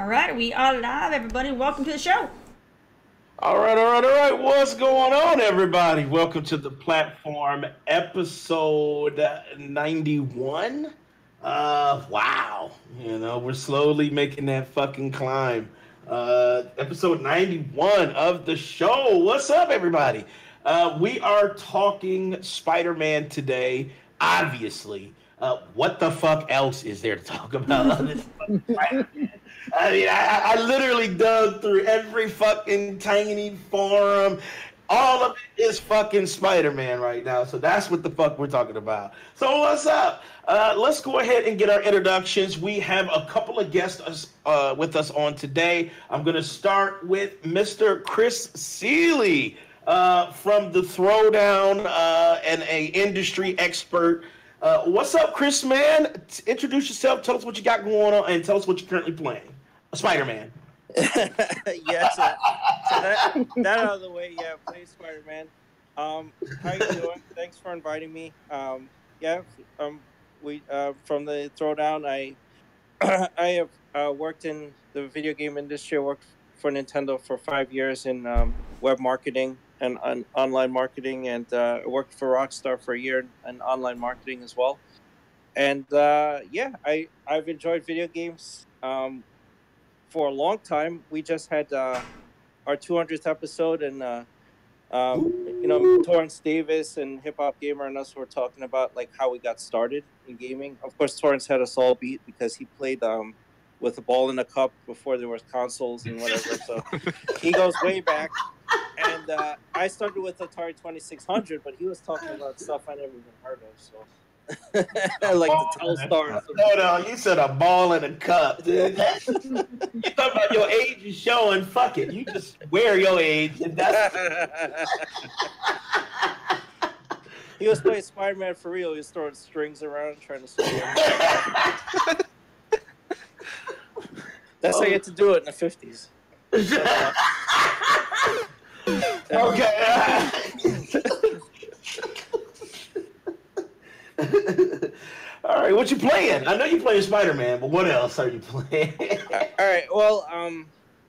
All right, we are live, everybody. Welcome to the show. All right. What's going on, everybody? Welcome to the platform, episode 91. Wow. We're slowly making that fucking climb. Episode 91 of the show. What's up, everybody? We are talking Spider-Man today, obviously. What the fuck else is there to talk about on this fucking Spider-Man? I mean, I literally dug through every fucking tiny forum. All of it is fucking Spider-Man right now. So that's what the fuck we're talking about. So what's up? Let's go ahead and get our introductions. We have a couple of guests with us on today. I'm going to start with Mr. Chris Seeley from The Throwdown and a industry expert. What's up, Chris, man? Introduce yourself. Tell us what you got going on and tell us what you're currently playing. Spider-Man. Yeah, so that out of the way, yeah, play Spider-Man. How you doing? Thanks for inviting me. We from the Throwdown. I have worked in the video game industry. I worked for Nintendo for 5 years in web marketing and online marketing, and I worked for Rockstar for a year in online marketing as well. And I've enjoyed video games for a long time. We just had our 200th episode, and Torrance Davis and Hip Hop Gamer and us were talking about like how we got started in gaming. Of course, Torrance had us all beat because he played with a ball in a cup before there was consoles and whatever. So he goes way back. And I started with Atari 2600, but he was talking about stuff I never even heard of. So. Like the Telstar. No, you said a ball in a cup, dude. You talking about your age is showing. Fuck it, you just wear your age, and that's. He was playing Spider-Man for real. He was throwing strings around, trying to swing. That's how you had to do it in the 50s. Okay. All right, what you playing? I know you're playing Spider-Man, but what else are you playing? All right, well,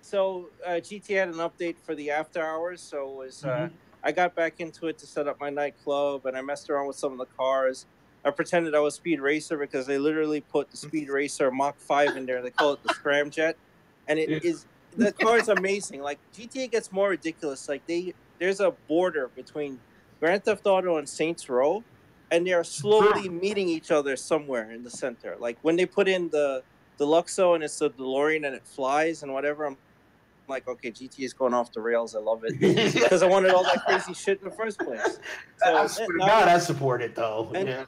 so GTA had an update for the after hours, so it was I got back into it to set up my nightclub, and I messed around with some of the cars. I pretended I was Speed Racer because they literally put the Speed Racer Mach 5 in there. They call it the Scramjet, and the car is amazing. Like GTA gets more ridiculous. Like there's a border between Grand Theft Auto and Saints Row. And they are slowly meeting each other somewhere in the center. Like when they put in the Luxo and it's the DeLorean and it flies and whatever, I'm like, okay, GTA is going off the rails. I love it because I wanted all that crazy shit in the first place. So, I swear to God, I support it though. And,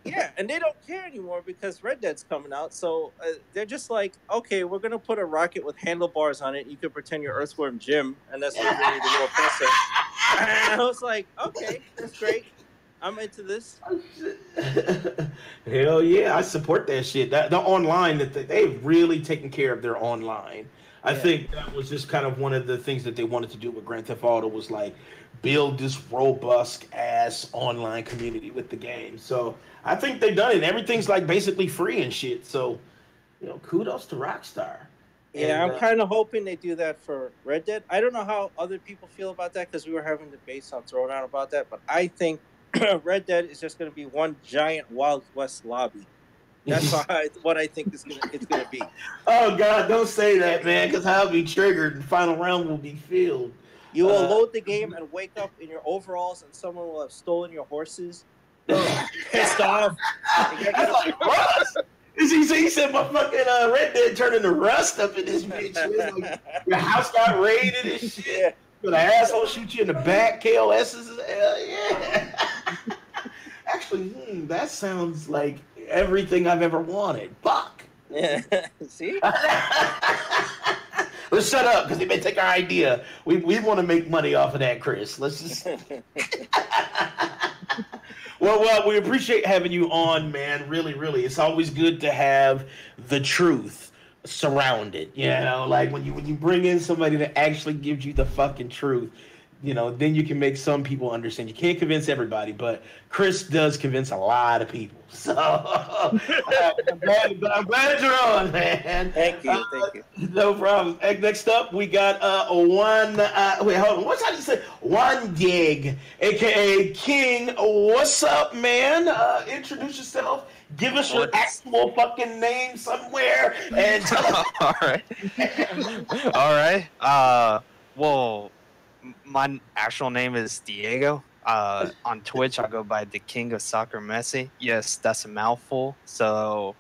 yeah, and they don't care anymore because Red Dead's coming out. So they're just like, okay, we're gonna put a rocket with handlebars on it. You can pretend you're Earthworm Jim, and that's literally the little oppressor. And I was like, okay, that's great. I'm into this. Hell yeah, I support that shit. The online they've really taken care of their online. I think that was just kind of one of the things that they wanted to do with Grand Theft Auto was like build this robust ass online community with the game. So I think they've done it. Everything's like basically free and shit. So kudos to Rockstar. Yeah, I'm kind of hoping they do that for Red Dead. I don't know how other people feel about that because we were having debates on Throwdown about that, but I think Red Dead is just going to be one giant Wild West lobby. That's what I think it's going to be. Oh, God, don't say that, man, because I'll be triggered and final round will be filled. You will load the game and wake up in your overalls and someone will have stolen your horses. Pissed off. That's like rust. He said my fucking Red Dead turned into rust up in this bitch. Like, your house got raided and shit. Yeah. An asshole shoot you in the back, KOS's. Yeah. Actually, that sounds like everything I've ever wanted. Fuck. Yeah. See? Let's shut up because they may take our idea. We want to make money off of that, Chris. Let's just. Well, we appreciate having you on, man. Really, really. It's always good to have the truth surrounded. Like when you bring in somebody that actually gives you the fucking truth, then you can make some people understand. You can't convince everybody, but Chris does convince a lot of people. So I'm glad you're on, man. Thank you. No problem. Next up, we got one. Wait, hold on. What's how do you say? One Gig, aka King. What's up, man? Introduce yourself. Give us your actual fucking name somewhere, and tell us. All right. Well, my actual name is Diego. On Twitch, I go by the King of Soccer Messi. Yes, that's a mouthful. So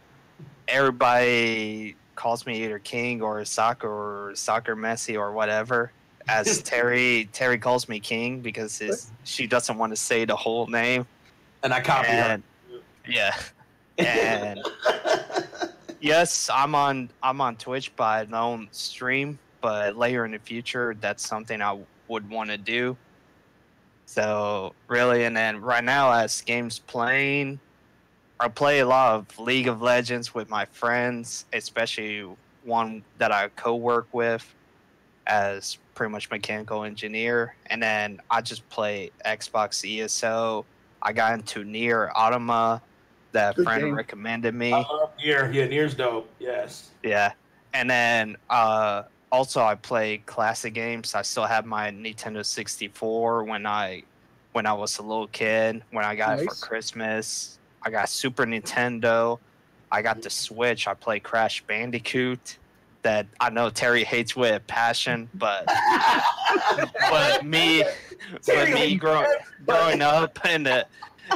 everybody calls me either King or Soccer Messi or whatever. As Terry calls me King because she doesn't want to say the whole name. And I copy her. Yeah. And yes, I'm on Twitch, but I don't stream. But later in the future, that's something I would want to do. So really, and then right now, as games playing, I play a lot of League of Legends with my friends, especially one that I co-work with as pretty much mechanical engineer. And then I just play Xbox ESO. I got into Nier Automata. That Good friend game. recommended me. I love Nier. Yeah, Nier's dope. Yes. Yeah. And then also I play classic games. I still have my Nintendo 64 when I was a little kid, when I got it for Christmas. I got Super Nintendo. I got the Switch. I play Crash Bandicoot that I know Terry hates with a passion, but me growing up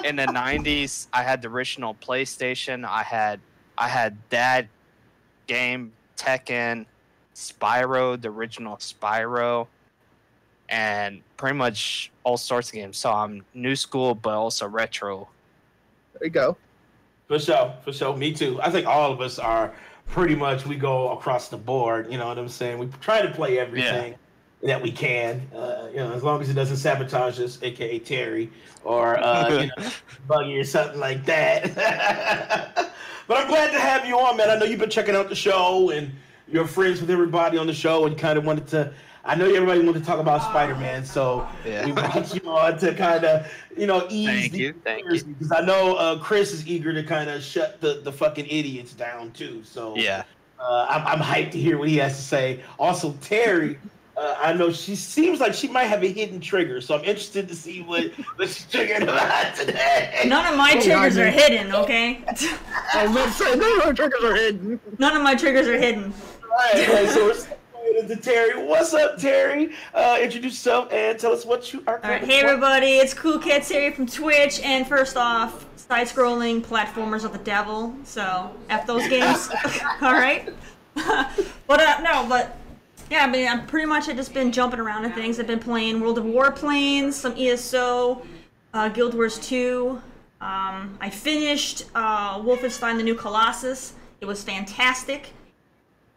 in the 90s, I had the original PlayStation. I had that game, Tekken, Spyro, the original Spyro, and pretty much all sorts of games. So I'm new school, but also retro. There you go. For sure. Me too. I think all of us are pretty much, we go across the board. You know what I'm saying? We try to play everything that we can, as long as it doesn't sabotage us, aka Terry, or Buggy or something like that. But I'm glad to have you on, man. I know you've been checking out the show and you're friends with everybody on the show, and kind of wanted to. I know everybody wanted to talk about Spider-Man, so we brought you on to kind of, ease Thank you. Because I know Chris is eager to kind of shut the fucking idiots down too. So I'm hyped to hear what he has to say. Also, Terry. I know she seems like she might have a hidden trigger, so I'm interested to see what she's triggered about today. None of my triggers are hidden, okay? I was about to say, none of our triggers are hidden. None of my triggers are hidden. All right, so we're going to Terry. What's up, Terry? Introduce yourself and tell us what you are. All right, hey everybody, it's Cool Cat Terry from Twitch, and first off, side-scrolling platformers of the devil, so F those games. All right? But yeah, I mean, I'm pretty much I've just been jumping around and things. I've been playing World of Warplanes, some ESO, Guild Wars 2. I finished Wolfenstein: The New Colossus. It was fantastic.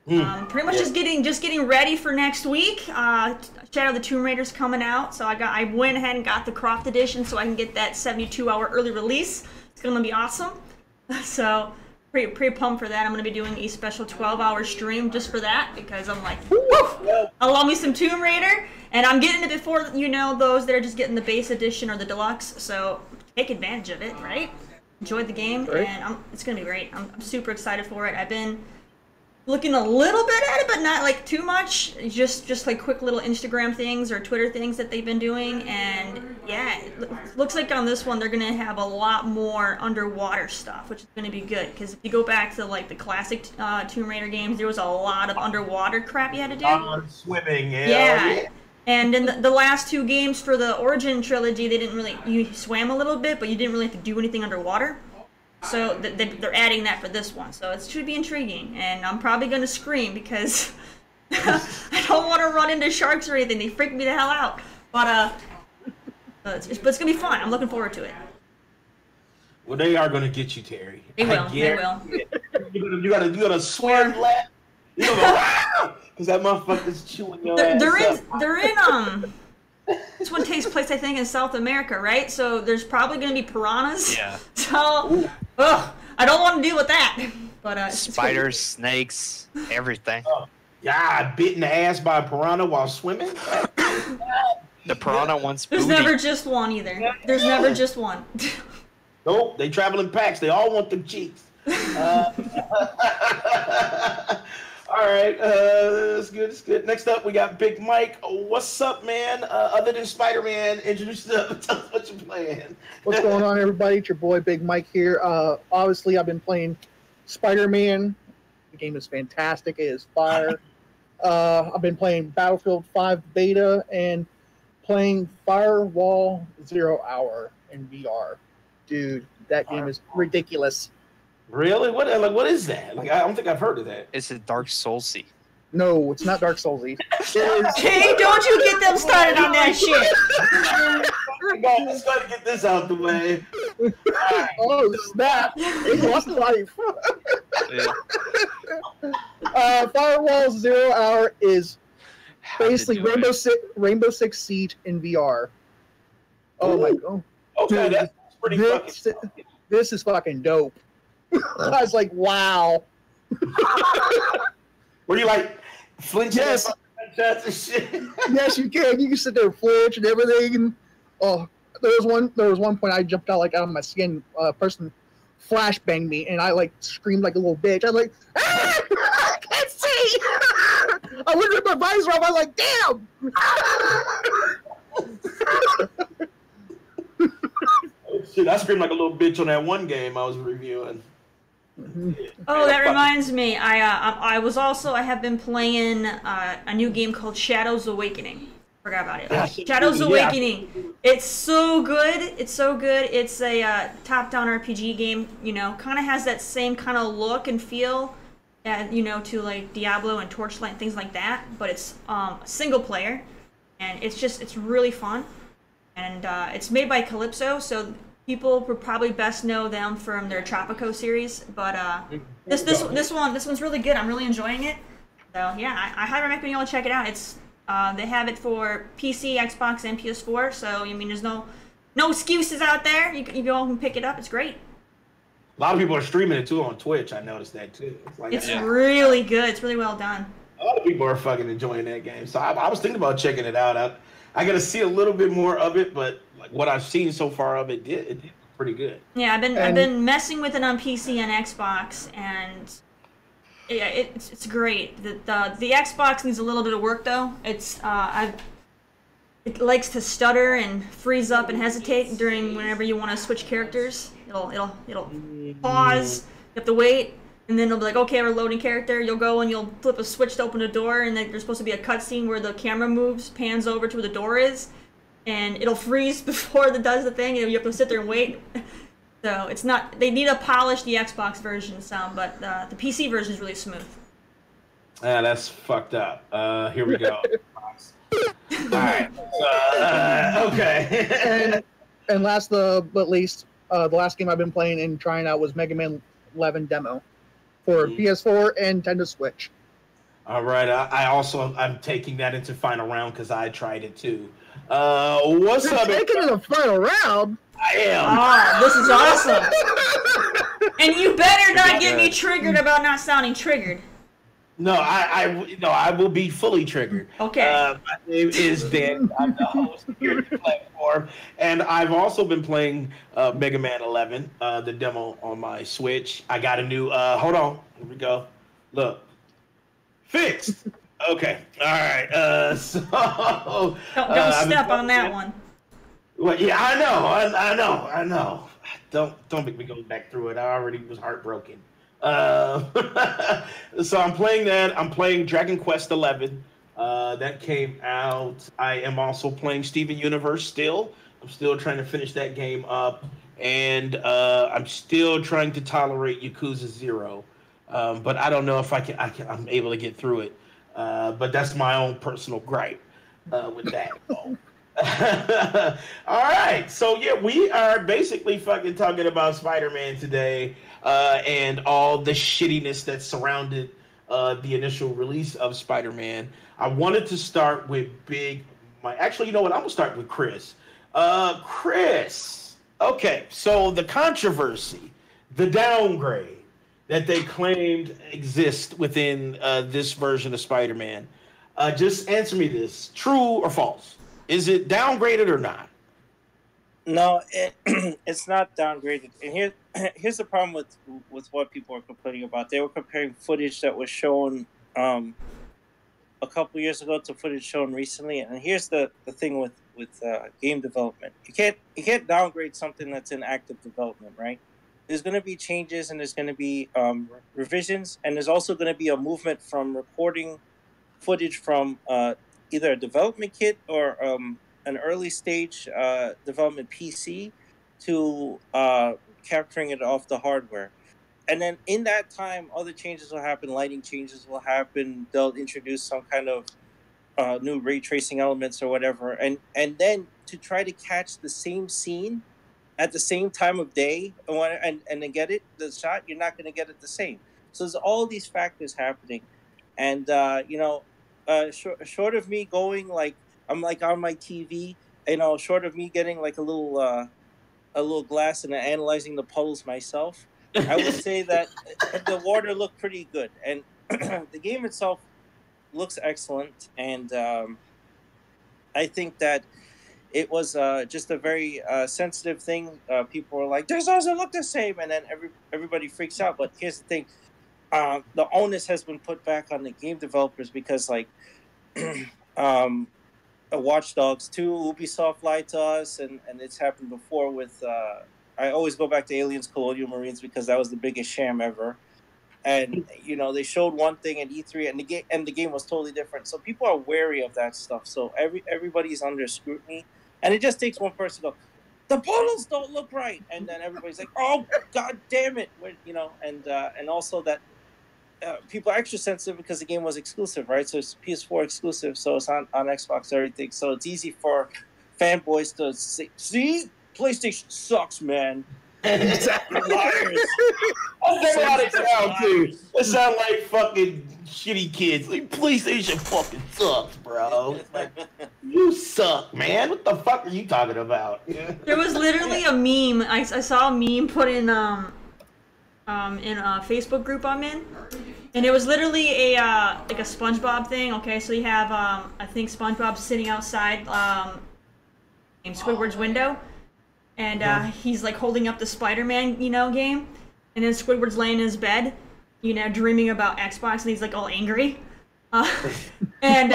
Pretty much just getting ready for next week. Shadow of the Tomb Raider's coming out, so I went ahead and got the Croft Edition so I can get that 72-hour early release. It's gonna be awesome. So. Pretty pumped for that. I'm going to be doing a special 12-hour stream just for that because I'm like, woo! I love me some Tomb Raider, and I'm getting it before, those that are just getting the base edition or the deluxe, so take advantage of it, right? Enjoy the game, and it's going to be great. I'm super excited for it. I've been looking a little bit at it, but not like too much. Just like quick little Instagram things or Twitter things that they've been doing, and yeah, it looks like on this one they're gonna have a lot more underwater stuff, which is gonna be good. Because if you go back to like the classic Tomb Raider games, there was a lot of underwater crap you had to do. Swimming, yeah. And in the last two games for the Origin trilogy, you swam a little bit, but you didn't really have to do anything underwater. So they're adding that for this one, so it should be intriguing, and I'm probably going to scream because I don't want to run into sharks or anything. They freak me the hell out. But it's going to be fun. I'm looking forward to it. Well, they are going to get you, Terry. They will. You gotta swim lap. You gotta go, wow! Because that motherfucker's chewing your ass up. They're in this one takes place, I think, in South America, right? So there's probably going to be piranhas. Yeah. So, I don't want to deal with that. But spiders, snakes, everything. Yeah, bit in the ass by a piranha while swimming. The piranha wants There's booty. never just one either. There's never just one. Nope, they travel in packs. They all want them cheeks. All right, that's good. That's good. Next up, we got Big Mike. What's up, man? Other than Spider-Man, introduce yourself. Tell us what you're playing. What's going on, everybody? It's your boy Big Mike here. Obviously, I've been playing Spider-Man. The game is fantastic. It is fire. I've been playing Battlefield 5 beta and playing Firewall 0 Hour in VR. Dude, that game is ridiculous. Really? What is that? Like, I don't think I've heard of that. It's a Dark Soulsy. No, it's not Dark Soulsy. It is. Hey, don't you get them started on that shit. Let's go to get this out the way. Oh, snap. It lost life. Firewall 0 Hour is basically Rainbow Six Siege in VR. Oh, my God. Okay, Dude, that's pretty fucking... This is fucking dope. I was like, wow. Were you like flinching? Yes. Shots and shit? Yes, you can. You can sit there and flinch and everything. And, oh, there was one point I jumped out like out of my skin. A person flashbanged me, and I like screamed like a little bitch. I was like, ah, I can't see. I looked at my visor. I was like, damn. Shit, I screamed like a little bitch on that one game I was reviewing. Oh, that reminds me. I have been playing a new game called Shadows Awakening. Forgot about it. Shadows Awakening. It's so good. It's so good. It's a top-down RPG game. You know, kind of has that same kind of look and feel, to like Diablo and Torchlight and things like that. But it's single player, and it's really fun. And it's made by Calypso, so people would probably best know them from their Tropico series. But this one's really good. I'm really enjoying it. So yeah, I highly recommend you all check it out. It's they have it for PC, Xbox, and PS4. So I mean, there's no excuses out there. You all can pick it up. It's great. A lot of people are streaming it too on Twitch. I noticed that too. It's really good. It's really well done. A lot of people are fucking enjoying that game. So I was thinking about checking it out. I got to see a little bit more of it, but like what I've seen so far of it did pretty good. Yeah, I've been messing with it on PC and Xbox, and yeah, it's great. The Xbox needs a little bit of work though. It likes to stutter and freeze up and hesitate during whenever you want to switch characters. It'll pause. You have to wait. And then they'll be like, okay, we're loading character. You'll go and you'll flip a switch to open a door, and then there's supposed to be a cutscene where the camera moves, pans over to where the door is, and it'll freeze before it does the thing, and you have to sit there and wait. So it's not. They need to polish the Xbox version some, but the PC version is really smooth. Yeah, that's fucked up. Here we go. All right. Okay. and last but least, the last game I've been playing and trying out was Mega Man 11 demo for PS4 and Nintendo Switch. All right. I'm taking that into final round because I tried it too. What's up? Taking it in the final round? I am. Ah, this is awesome. And you better not get me triggered about not sounding triggered. No, I will be fully triggered. Okay. My name is Dan. I'm the host here at the platform, and I've also been playing Mega Man 11, the demo on my Switch. I got a new. Hold on. Here we go. Look, fixed. Okay. All right. So Don't step on that one. Well, yeah, I know. Don't make me go back through it. I already was heartbroken. So I'm playing that. I'm playing Dragon Quest 11. That came out. I am also playing Steven Universe still. I'm still trying to finish that game up, and I'm still trying to tolerate Yakuza 0. But I don't know if I'm able to get through it. But that's my own personal gripe with that. All right, so yeah, we are basically fucking talking about Spider-Man today, and all the shittiness that surrounded the initial release of Spider-Man. I wanted to start with Big Mike. Actually, you know what? I'm gonna start with Chris. Chris. Okay, so the controversy, the downgrade that they claimed exists within this version of Spider-Man. Just answer me this: true or false? Is it downgraded or not? No, it's not downgraded. And here's the problem with what people are complaining about. They were comparing footage that was shown a couple years ago to footage shown recently. And here's the thing with game development. You can't downgrade something that's in active development, right? There's going to be changes and there's going to be revisions, and there's also going to be a movement from recording footage from either a development kit or an early stage development PC to capturing it off the hardware. And then in that time, other changes will happen. Lighting changes will happen. They'll introduce some kind of new ray tracing elements or whatever. And then to try to catch the same scene at the same time of day and then get the shot, you're not going to get it the same. So there's all these factors happening. And, short of me going I'm like on my TV, short of me getting like a little glass and analyzing the puddles myself, I would say that the water looked pretty good, and the game itself looks excellent. And I think that it was just a very sensitive thing. People were like, "This doesn't look the same," and then everybody freaks out. But here's the thing: the onus has been put back on the game developers because, like, Watch Dogs 2, Ubisoft lied to us, and it's happened before with. I always go back to Aliens Colonial Marines because that was the biggest sham ever. And they showed one thing at E3, and the game was totally different. So people are wary of that stuff. So everybody's under scrutiny, and it just takes one person to go, the puddles don't look right, and then everybody's like, oh god damn it, and also that people are extra sensitive because the game was exclusive, right? So it's PS4 exclusive, so it's on Xbox and everything. So it's easy for fanboys to say, see, PlayStation sucks, man. Exactly. Liars. That's what it sound too. It sound like fucking shitty kids. Like, PlayStation fucking sucks, bro. It's like, you suck, man. What the fuck are you talking about? There was literally a meme. I saw a meme put in a Facebook group I'm in, and it was literally a like a SpongeBob thing. Okay, so you have I think SpongeBob sitting outside in Squidward's window, and he's like holding up the Spider-Man game, and then Squidward's laying in his bed, dreaming about Xbox, and he's like all angry, and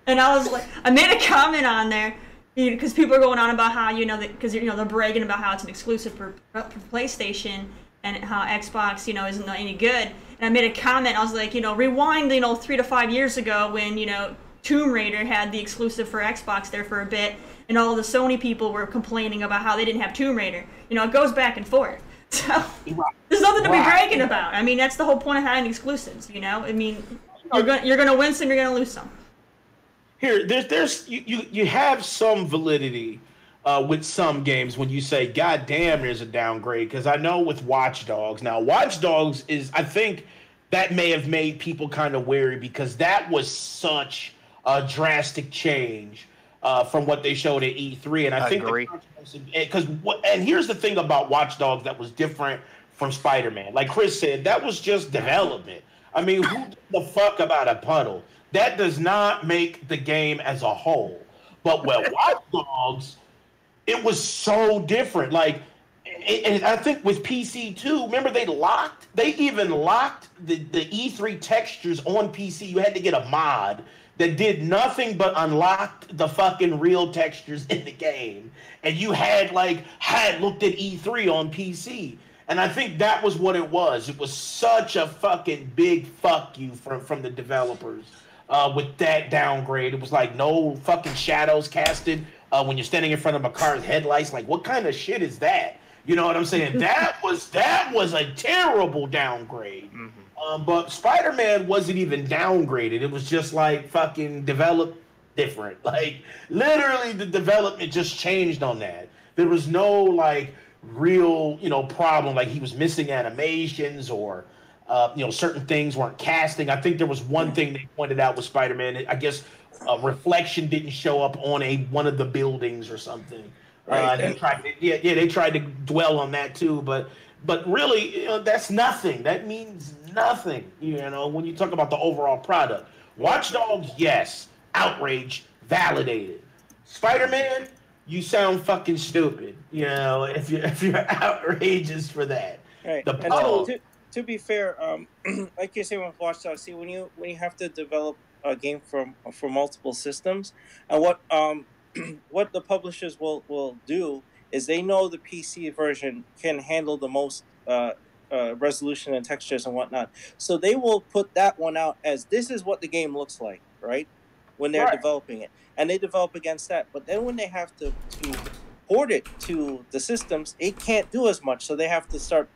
and I was like, I made a comment on there. Because people are going on about how because they're bragging about how it's an exclusive for PlayStation and how Xbox isn't any good. And I made a comment. I was like, rewind 3 to 5 years ago when Tomb Raider had the exclusive for Xbox there for a bit, and all the Sony people were complaining about how they didn't have Tomb Raider. It goes back and forth. So there's nothing to be bragging about. I mean, that's the whole point of having exclusives. I mean, you're gonna win some, you're gonna lose some. Here, there's you have some validity with some games when you say, God damn, there's a downgrade. Because I know with Watch Dogs, now Watch Dogs I think that may have made people kind of wary because that was such a drastic change from what they showed at E3. And I think and here's the thing about Watch Dogs that was different from Spider-Man. Like Chris said, that was just development. I mean, who the fuck about a puddle? That does not make the game as a whole. But with Watch Dogs, it was so different. Like, and I think with PC too, remember they even locked the E3 textures on PC. You had to get a mod that did nothing but unlocked the fucking real textures in the game. And you had looked at E3 on PC. And I think that was what it was. It was such a fucking big fuck you from the developers. With that downgrade, it was like no fucking shadows casted when you're standing in front of a car's headlights. Like, what kind of shit is that? You know what I'm saying? That was a terrible downgrade. Mm-hmm. But Spider-Man wasn't even downgraded. It was just like fucking developed different. Like, literally, the development just changed on that. There was no real problem. Like he was missing animations or. Certain things weren't casting. I think there was one thing they pointed out with Spider-Man. I guess reflection didn't show up on one of the buildings or something. Right. They tried to dwell on that too, but really, that's nothing. That means nothing. When you talk about the overall product. Watch Dogs, yes, outrage, validated. Spider-Man, you sound fucking stupid. You know, if you're outrageous for that. Right. The And puzzle. to be fair, like you say with Watch Dogs, see when you have to develop a game for multiple systems, and what the publishers will do is they know the PC version can handle the most resolution and textures and whatnot, so they will put that one out as this is what the game looks like, right? When they're Right. developing it, and they develop against that. But then when they have to port it to the systems, it can't do as much, so they have to start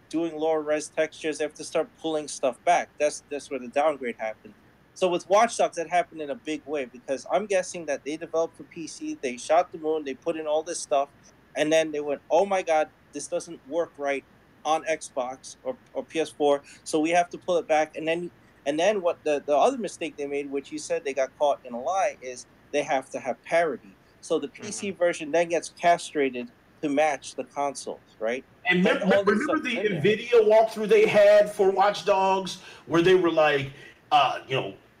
doing lower res textures. They have to start pulling stuff back. That's where the downgrade happened. So with Watch Dogs, that happened in a big way because I'm guessing that they developed for PC, they shot the moon, they put in all this stuff, and then they went, oh my god, this doesn't work right on Xbox or PS4, so we have to pull it back. And then what the other mistake they made, which you said they got caught in a lie, is they have to have parity. So the PC version then gets castrated to match the consoles, right? And remember the NVIDIA walkthrough they had for Watch Dogs where they were like,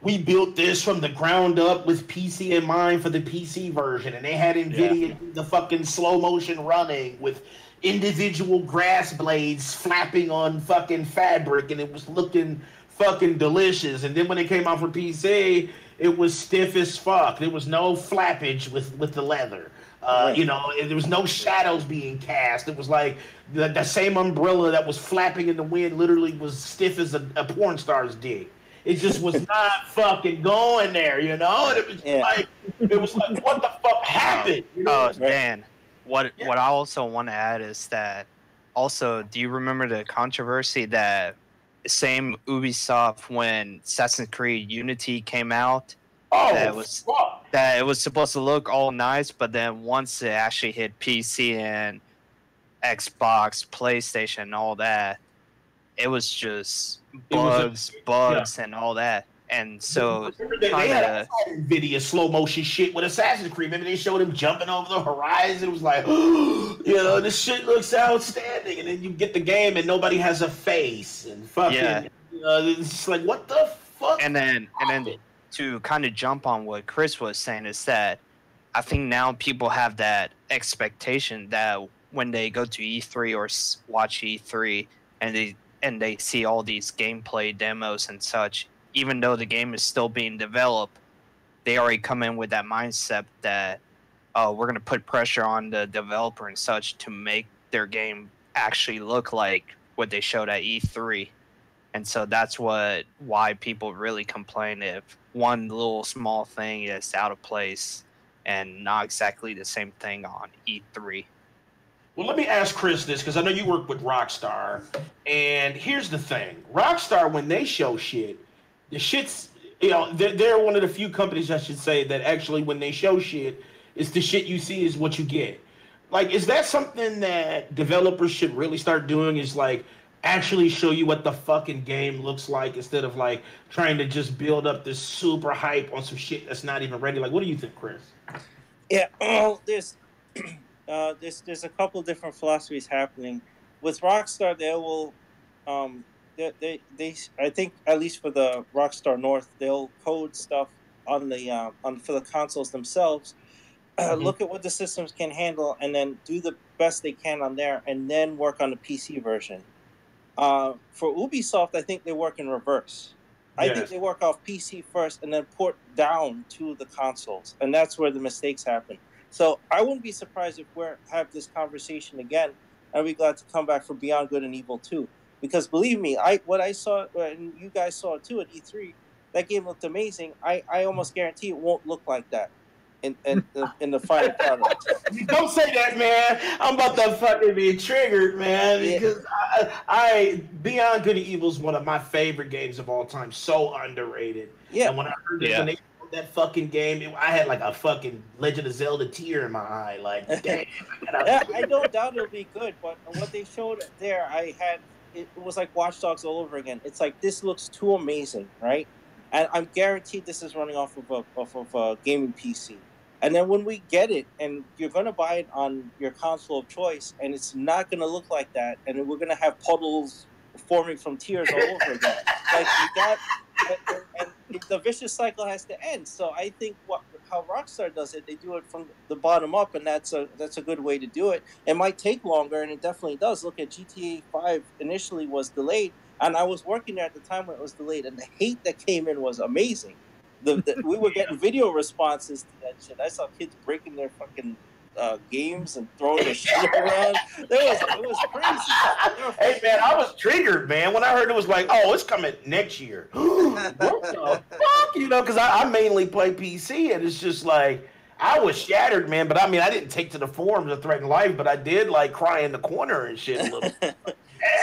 we built this from the ground up with PC in mind for the PC version. And they had NVIDIA do the fucking slow motion running with individual grass blades flapping on fucking fabric. And it was looking fucking delicious. And then when it came out for PC, it was stiff as fuck. There was no flappage with the leather. There was no shadows being cast. It was like the same umbrella that was flapping in the wind literally was stiff as a porn star's dick. It just was not fucking going there, you know? And it was like, what the fuck happened? You know? Oh, Dan. What I also want to add is that also, do you remember the controversy that same Ubisoft when Assassin's Creed Unity came out? That it was supposed to look all nice, but then once it actually hit PC and Xbox, PlayStation, and all that, it was just bugs, and all that. And so they had NVIDIA slow motion shit with Assassin's Creed. Remember they showed him jumping over the horizon? It was like, this shit looks outstanding. And then you get the game and nobody has a face and fucking, it's just like, what the fuck? And then to kind of jump on what Chris was saying is that I think now people have that expectation that when they go to E3 or watch E3 and they see all these gameplay demos and such, even though the game is still being developed, they already come in with that mindset that we're going to put pressure on the developer and such to make their game actually look like what they showed at E3. And so that's why people really complain if one little small thing is out of place and not exactly the same thing on E3. Well, let me ask Chris this, because I know you work with Rockstar. And here's the thing. Rockstar, when they show shit, the shit's, they're one of the few companies, I should say, that actually when they show shit, it's the shit you see is what you get. Like, is that something that developers should really start doing, is like, actually show you what the fucking game looks like instead of like trying to just build up this super hype on some shit that's not even ready? Like, what do you think, Chris? Yeah, there's a couple different philosophies happening with Rockstar. They will, they I think at least for the Rockstar North, they'll code stuff on the for the consoles themselves. Look at what the systems can handle, and then do the best they can on there, and then work on the PC version. For Ubisoft, I think they work in reverse. I think they work off PC first and then port down to the consoles, and that's where the mistakes happen. So I wouldn't be surprised if we have this conversation again. I'd be glad to come back for Beyond Good and Evil 2, because believe me, what I saw, and you guys saw it too at E3, that game looked amazing. I almost guarantee it won't look like that in the final product. Don't say that, man. I'm about to fucking be triggered, man, because I Beyond Good and Evil is one of my favorite games of all time. So underrated. Yeah. And when I heard this, when they showed that fucking game, I had like a fucking Legend of Zelda tear in my eye. Like, damn. I don't doubt it'll be good, but what they showed there, it was like Watch Dogs all over again. It's like, this looks too amazing, right? And I'm guaranteed this is running off of a gaming PC. And then when we get it, and you're going to buy it on your console of choice, and it's not going to look like that, and we're going to have puddles forming from tears all over again. Like, you got, the vicious cycle has to end. So I think how Rockstar does it, they do it from the bottom up, and that's a good way to do it. It might take longer, and it definitely does. Look at GTA 5 initially was delayed, and I was working there at the time when it was delayed, and the hate that came in was amazing. We were getting video responses to that shit. I saw kids breaking their fucking games and throwing their shit around. It was crazy. Hey man, I was triggered, man, when I heard it was like, oh, it's coming next year. What the fuck? You know, because I mainly play PC, and it's just like I was shattered, man. But I mean, I didn't take to the forums to threaten life, but I did like cry in the corner and shit a little.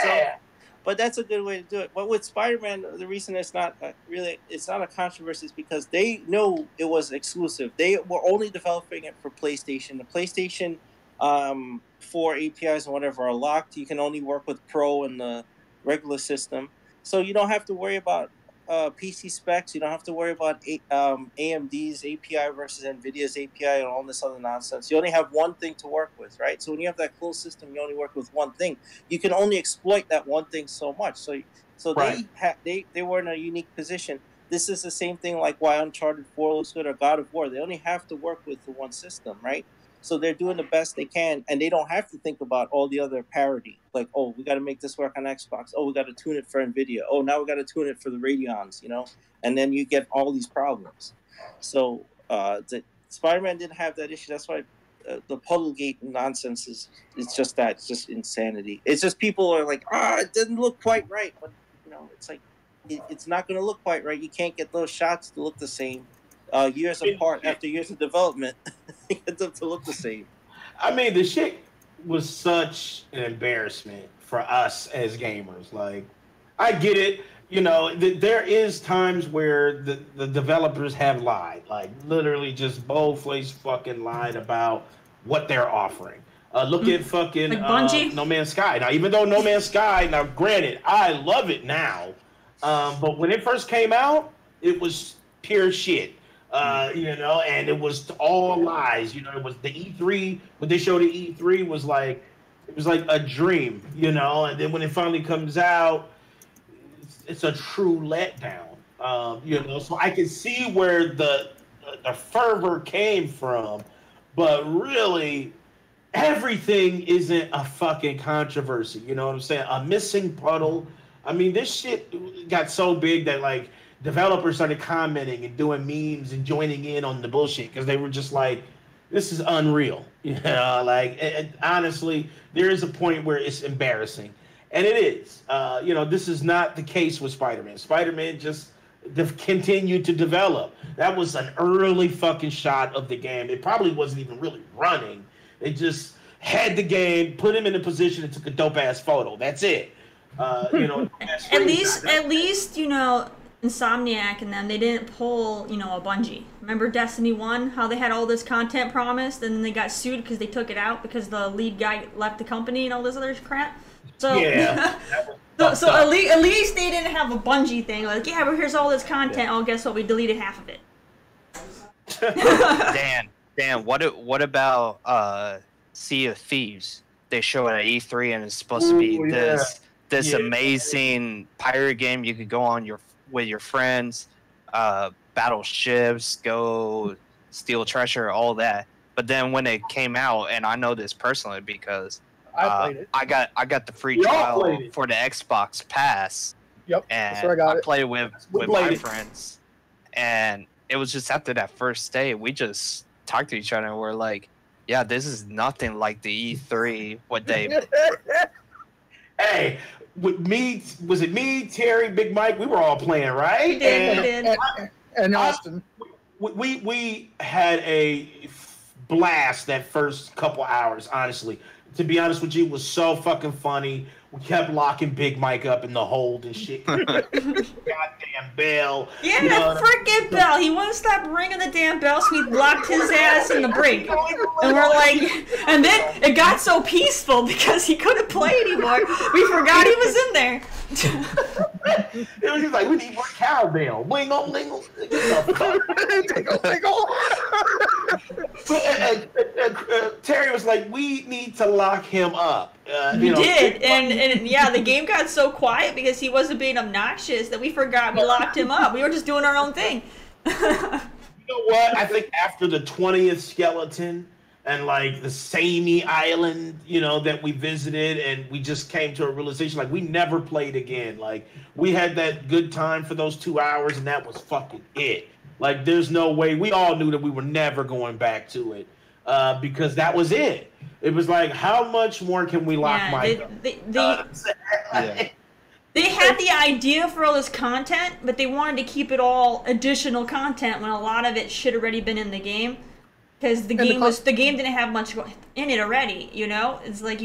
Yeah. But that's a good way to do it. But with Spider-Man, the reason it's not it's not a controversy is because they know it was exclusive. They were only developing it for PlayStation. The PlayStation 4 APIs and whatever are locked. You can only work with Pro and the regular system. So you don't have to worry about PC specs. You don't have to worry about AMD's API versus NVIDIA's API and all this other nonsense. You only have one thing to work with, right? So when you have that closed system, you only work with one thing. You can only exploit that one thing so much. So right. They were in a unique position. This is the same thing like why Uncharted 4 looks good or God of War. They only have to work with the one system, right? So they're doing the best they can, and they don't have to think about all the other parity. Like, oh, we got to make this work on Xbox. Oh, we got to tune it for NVIDIA. Oh, now we got to tune it for the Radeons, you know? And then you get all these problems. So Spider-Man didn't have that issue. That's why the Puddlegate nonsense it's just that. It's just insanity. It's just people are like, it didn't look quite right. But, you know, it's like, it's not going to look quite right. You can't get those shots to look the same. Years apart after years of development, get them to look the same. I mean, the shit was such an embarrassment for us as gamers. Like, I get it. You know, there is times where the developers have lied. Like, literally just bold-faced fucking lied about what they're offering. Look at fucking like Bungie? No Man's Sky. Now, even though No Man's Sky, now granted, I love it now. But when it first came out, it was pure shit. You know, and it was all lies. You know, it was the E3. What they showed at E3 was like, it was like a dream. You know, and then when it finally comes out, it's a true letdown. You know, so I can see where the fervor came from, but really, everything isn't a fucking controversy. You know what I'm saying? A missing puddle. I mean, this shit got so big that like, developers started commenting and doing memes and joining in on the bullshit because they were just like, this is unreal. You know, like, and honestly, there is a point where it's embarrassing. And it is. You know, this is not the case with Spider-Man. Spider-Man just continued to develop. That was an early fucking shot of the game. It probably wasn't even really running. They just had the game, put him in a position and took a dope-ass photo. That's it. You know, at least, you know, Insomniac and them, they didn't pull, you know, a Bungie. Remember Destiny 1, how they had all this content promised and then they got sued because they took it out because the lead guy left the company and all this other crap? So, yeah. so at least they didn't have a Bungie thing. Like, yeah, but here's all this content. Oh, guess what? We deleted half of it. Dan, what about Sea of Thieves? They show it at E3 and it's supposed to be this amazing pirate game you could go on with your friends, battle ships, go steal treasure, all that. But then when it came out, and I know this personally because I played it. I got the free trial for the Xbox Pass. Yep, and that's where I got it. played with my friends. And it was just after that first day, we just talked to each other and we're like, yeah, this is nothing like the E3, what they... Hey, with me, was it me, Terry, Big Mike? We were all playing, right? We did. And Austin. We had a blast that first couple hours, honestly. To be honest with you, it was so fucking funny. We kept locking Big Mike up in the hold and shit. Goddamn bell. Yeah, that freaking bell. He wouldn't stop ringing the damn bell, so we locked his ass in the brink. And we're like, and then it got so peaceful because he couldn't play anymore. We forgot he was in there. It was just like, we need more cowbell. Wingle, wingle. Terry, was like, we need to lock him up. You did, and yeah, the game got so quiet because he wasn't being obnoxious that we forgot we locked him up. We were just doing our own thing. You know what? I think after the 20th skeleton and like the Samey Island, you know, that we visited, and we just came to a realization like we never played again. Like we had that good time for those 2 hours, and that was fucking it. Like there's no way. We all knew that we were never going back to it because that was it. It was like, how much more can we lock They had the idea for all this content, but they wanted to keep it all additional content when a lot of it should already been in the game, because the game didn't have much in it already. You know, it's like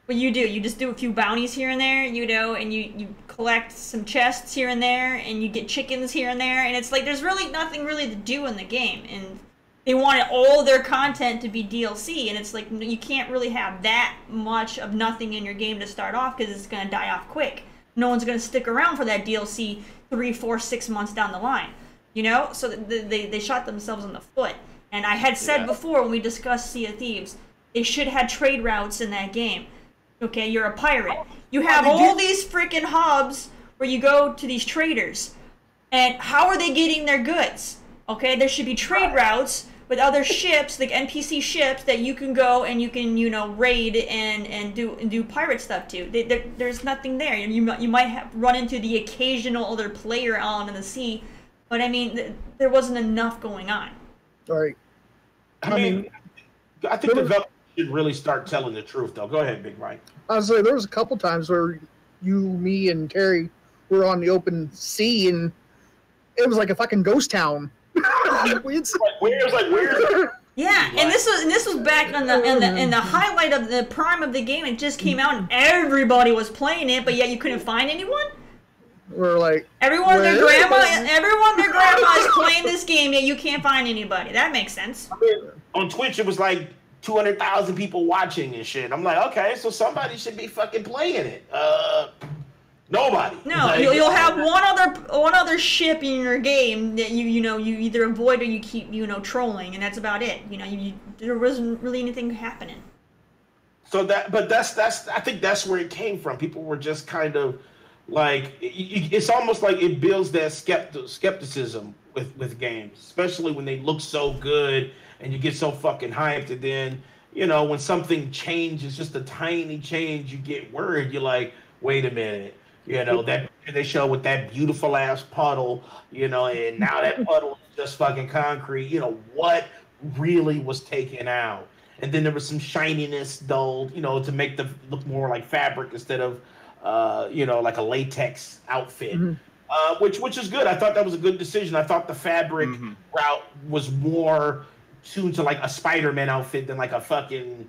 what you do. You just do a few bounties here and there, you know, and you collect some chests here and there, and you get chickens here and there, and it's like there's really nothing really to do in the game, and they wanted all their content to be DLC, and it's like you can't really have that much of nothing in your game to start off because it's gonna die off quick. No one's going to stick around for that DLC 3, 4, 6 months down the line, you know? So they shot themselves in the foot. And I had said before when we discussed Sea of Thieves, they should have trade routes in that game. Okay, you're a pirate. You have all these freaking hubs where you go to these traders. And how are they getting their goods? Okay, there should be trade routes with other ships, like NPC ships, that you can go and you can, you know, raid and do pirate stuff to. There's nothing there. You might have run into the occasional other player out in the sea, but I mean, there wasn't enough going on. All right. I mean, I think developers should really start telling the truth, though. Go ahead, Big Mike. I was like, there was a couple times where you, me, and Terry were on the open sea, and it was like a fucking ghost town. Where's yeah, and this was back in the highlight of the prime of the game. It just came out and everybody was playing it, but yet you couldn't find anyone. We're like, everyone their grandma is playing this game, yet you can't find anybody. That makes sense. On Twitch, it was like 200,000 people watching and shit. I'm like, okay, so somebody should be fucking playing it. Nobody. No, like, you'll have one other ship in your game that you either avoid or you keep trolling, and that's about it. There wasn't really anything happening. So that's I think that's where it came from. People were just kind of like, it's almost like it builds that skepticism with games, especially when they look so good and you get so fucking hyped, and then when something changes, just a tiny change, you get worried. You're like, wait a minute. That they show with that beautiful ass puddle, and now that puddle is just fucking concrete. What really was taken out? And then there was some shininess dulled, to make them look more like fabric instead of, like a latex outfit, which is good. I thought that was a good decision. I thought the fabric route was more tuned to like a Spider-Man outfit than like a fucking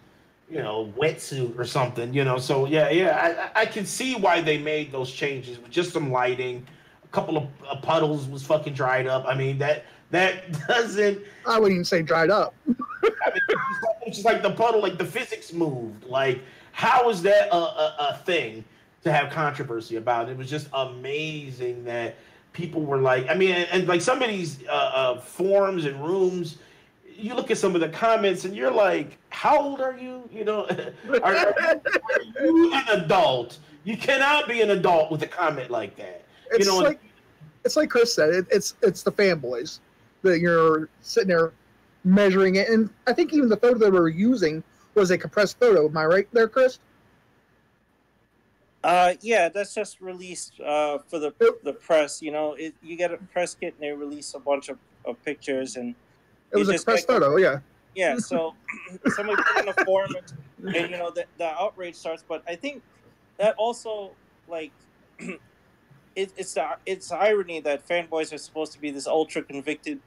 wetsuit or something, so yeah, I can see why they made those changes with just some lighting. A couple of puddles was fucking dried up. I mean, that doesn't... I wouldn't even say dried up. I mean, it's just like the puddle, like the physics moved. Like, how is that a thing to have controversy about? It was just amazing that people were like, I mean, and like some of these forums and rooms, you look at some of the comments and you're like, how old are you? Are you an adult? You cannot be an adult with a comment like that. It's like Chris said, it's the fanboys that you're sitting there measuring it. And I think even the photo they were using was a compressed photo. Am I right there, Chris? Yeah, that's just released for the press. You get a press kit and they release a bunch of pictures, and it was a compressed photo, yeah. Yeah, so somebody put in a forum, and the outrage starts. But I think that also, like, it's irony that fanboys are supposed to be this ultra convicted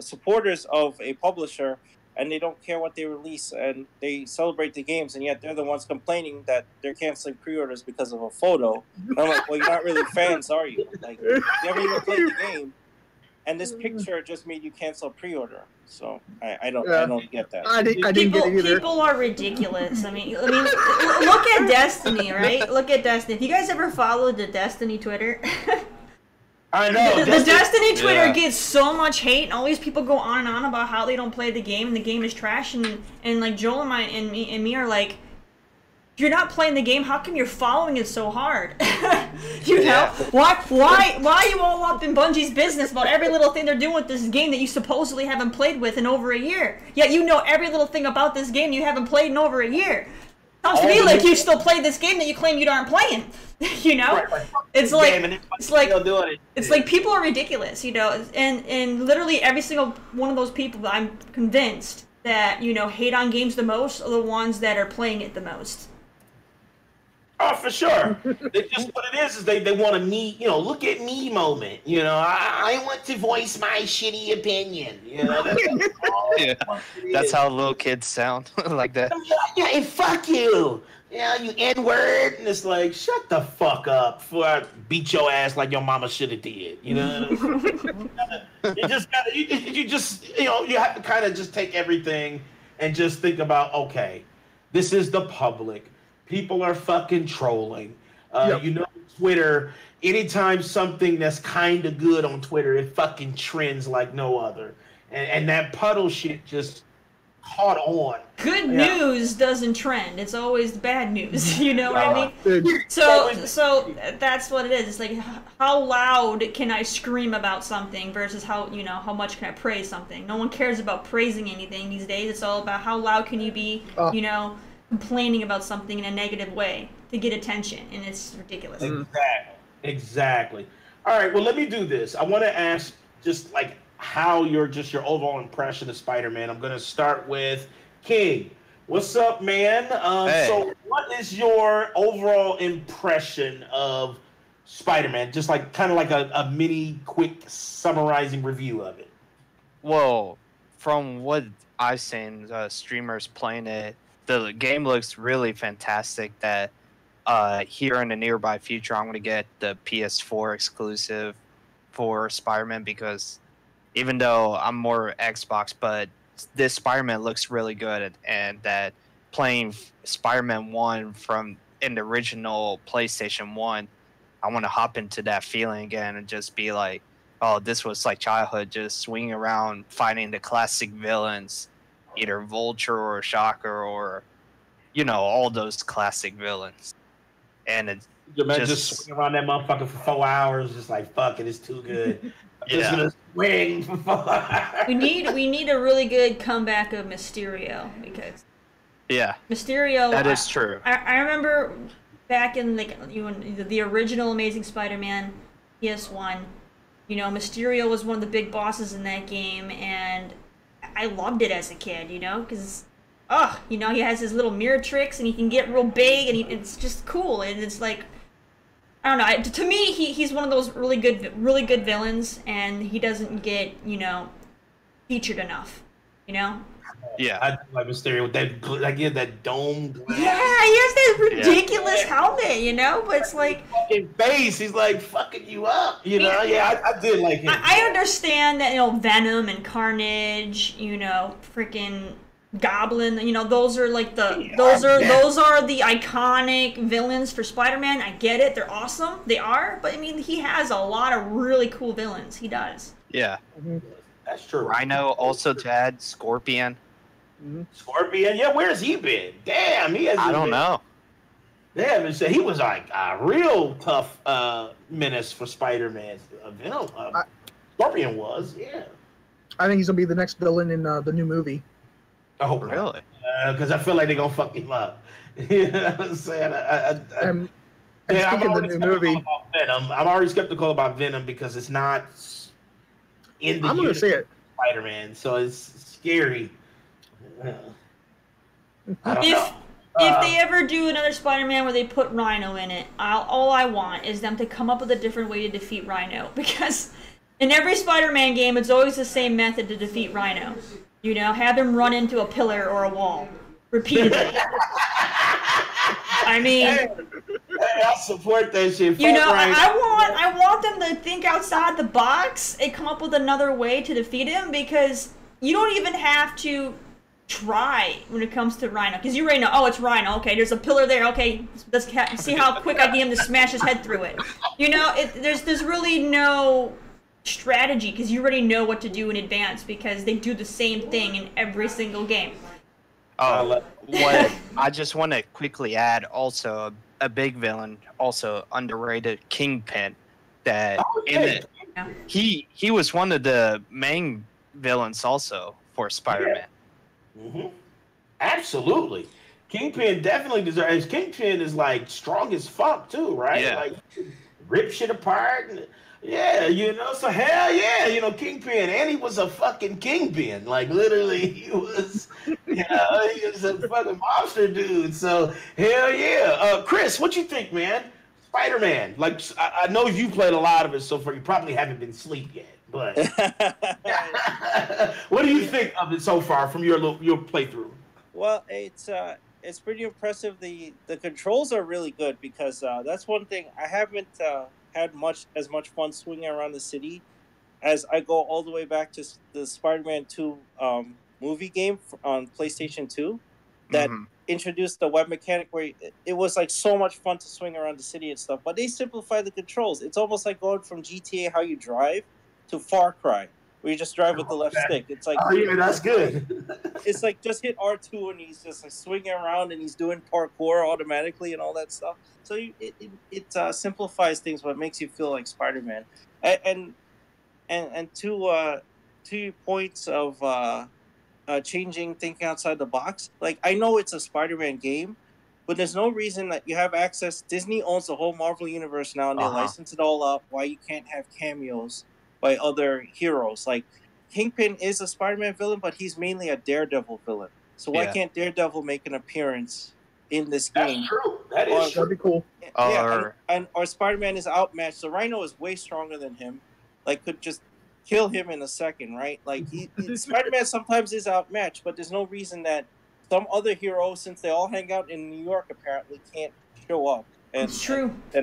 supporters of a publisher, and they don't care what they release, and they celebrate the games, and yet they're the ones complaining that they're canceling pre-orders because of a photo. And I'm like, well, you're not really fans, are you? Like, you haven't even played the game. And this picture just made you cancel pre-order, so I don't get that. I didn't get it either. People are ridiculous. I mean, look at Destiny, right? Look at Destiny. If you guys ever followed the Destiny Twitter, I know. The Destiny Twitter Yeah. gets so much hate, and all these people go on and on about how they don't play the game and the game is trash, and like Joel and me are like, if you're not playing the game, how come you're following it so hard? You know, why are you all up in Bungie's business about every little thing they're doing with this game that you supposedly haven't played with in over a year? Yet you know every little thing about this game you haven't played in over a year. Sounds to me like you still play this game that you claim you aren't playing. You know, Right. it's like Still doing it. it's like people are ridiculous, you know, and literally every single one of those people, I'm convinced that, you know, hate on games the most are the ones that are playing it the most. Oh, for sure. They just what it is they want a me, you know, look at me moment. You know, I want to voice my shitty opinion. You know, That's how little kids sound like that. Yeah, and fuck you. Yeah, you N-word, and it's like, shut the fuck up before I beat your ass like your mama should have did. You know, you just gotta, you just, you know, you have to kind of just take everything and just think about, okay, this is the public. People are fucking trolling. You know, Twitter. Anytime something that's kind of good on Twitter, it fucking trends like no other. And that puddle shit just caught on. Good news doesn't trend. It's always bad news. You know what I mean? So that's what it is. It's like, how loud can I scream about something versus how, you know, how much can I praise something? No one cares about praising anything these days. It's all about how loud can you be, you know, complaining about something in a negative way to get attention, and it's ridiculous. Exactly. All right, well, let me do this. I want to ask just like how your overall impression of Spider-Man. I'm going to start with King. What's up, man? Hey. So what is your overall impression of Spider-Man? Just like kind of like a mini quick summarizing review of it. Well, from what I've seen, streamers playing it, the game looks really fantastic. That here in the nearby future, I'm going to get the PS4 exclusive for Spider-Man, because even though I'm more Xbox, but this Spider-Man looks really good, and that playing Spider-Man 1 from in the original PlayStation 1, I want to hop into that feeling again and just be like, oh, this was like childhood, just swinging around fighting the classic villains, either Vulture or Shocker or, you know, all those classic villains. And it's just swing around that motherfucker for 4 hours, just like, fuck it, it's too good. I'm just gonna swing for 4 hours. We need a really good comeback of Mysterio, because Mysterio. That is true. I remember back in the original Amazing Spider-Man PS1. You know, Mysterio was one of the big bosses in that game, and I loved it as a kid. You know, because you know, he has his little mirror tricks, and he can get real big, and it's just cool. And it's like, I don't know. To me, he's one of those really good villains, and he doesn't get, you know, featured enough. You know. Yeah, I do like Mysterio with that dome glass. Yeah, he has that ridiculous helmet, you know. But it's like fucking face. He's like fucking you up, you know. Yeah, I did like him. I understand that, you know, Venom and Carnage, you know, freaking Goblin, you know, those are like those are the iconic villains for Spider-Man. I get it, they're awesome, they are. But I mean, he has a lot of really cool villains. He does. Yeah, that's true. Rhino also to add Scorpion. Scorpion, yeah, where's he been? Damn, he hasn't. I don't know. Damn, he was like a real tough menace for Spider-Man. Scorpion was, yeah. I think he's gonna be the next villain in the new movie. I hope really, because I feel like they're gonna fuck him up. You know what I'm saying? And speaking of the new movie, Venom, I'm already skeptical about Venom because it's not in the. I'm gonna say it. Spider-Man, so it's scary. If they ever do another Spider-Man where they put Rhino in it, all I want is them to come up with a different way to defeat Rhino, because in every Spider-Man game, it's always the same method to defeat Rhino. You know, have him run into a pillar or a wall repeatedly. I mean, I support that shit. You know, I want them to think outside the box and come up with another way to defeat him, because you don't even have to try when it comes to Rhino, because you already know, oh, it's Rhino. Okay, there's a pillar there. Okay, let's see how quick I get him to smash his head through it. You know, there's really no strategy because you already know what to do in advance because they do the same thing in every single game. Oh, what I just want to quickly add also a big villain, also underrated, Kingpin. That he was one of the main villains also for Spider-Man. Mm-hmm. Absolutely. Kingpin definitely deserves. Kingpin is like strong as fuck too, right? Yeah. Like rip shit apart. And, yeah, you know. So hell yeah, you know Kingpin, and he was a fucking kingpin. Like literally, he was. You know, he was a fucking monster dude. So hell yeah. Chris, what you think, man? Spider-Man. Like I know you played a lot of it so far. You probably haven't been asleep yet. But what do you think of it so far from your playthrough? Well, it's pretty impressive. The controls are really good because that's one thing I haven't had as much fun swinging around the city as I go all the way back to the Spider-Man 2 movie game on PlayStation 2 that introduced the web mechanic where it was like so much fun to swing around the city and stuff. But they simplified the controls. It's almost like going from GTA how you drive to Far Cry, where you just drive with the left stick. It's like, oh yeah, that's good. It's like just hit R2 and he's just like swinging around and he's doing parkour automatically and all that stuff. So it simplifies things, but makes you feel like Spider-Man. And to your points of changing, thinking outside the box. Like I know it's a Spider-Man game, but there's no reason that you have access. Disney owns the whole Marvel universe now, and they license it all up. Why you can't have cameos by other heroes? Like Kingpin is a Spider-Man villain, but he's mainly a Daredevil villain. So why can't Daredevil make an appearance in this game? That's true. That is That'd be cool. Yeah, or Spider-Man is outmatched. The Rhino is way stronger than him. Like could just kill him in a second, right? Like Spider-Man sometimes is outmatched, but there's no reason that some other hero, since they all hang out in New York, apparently can't show up and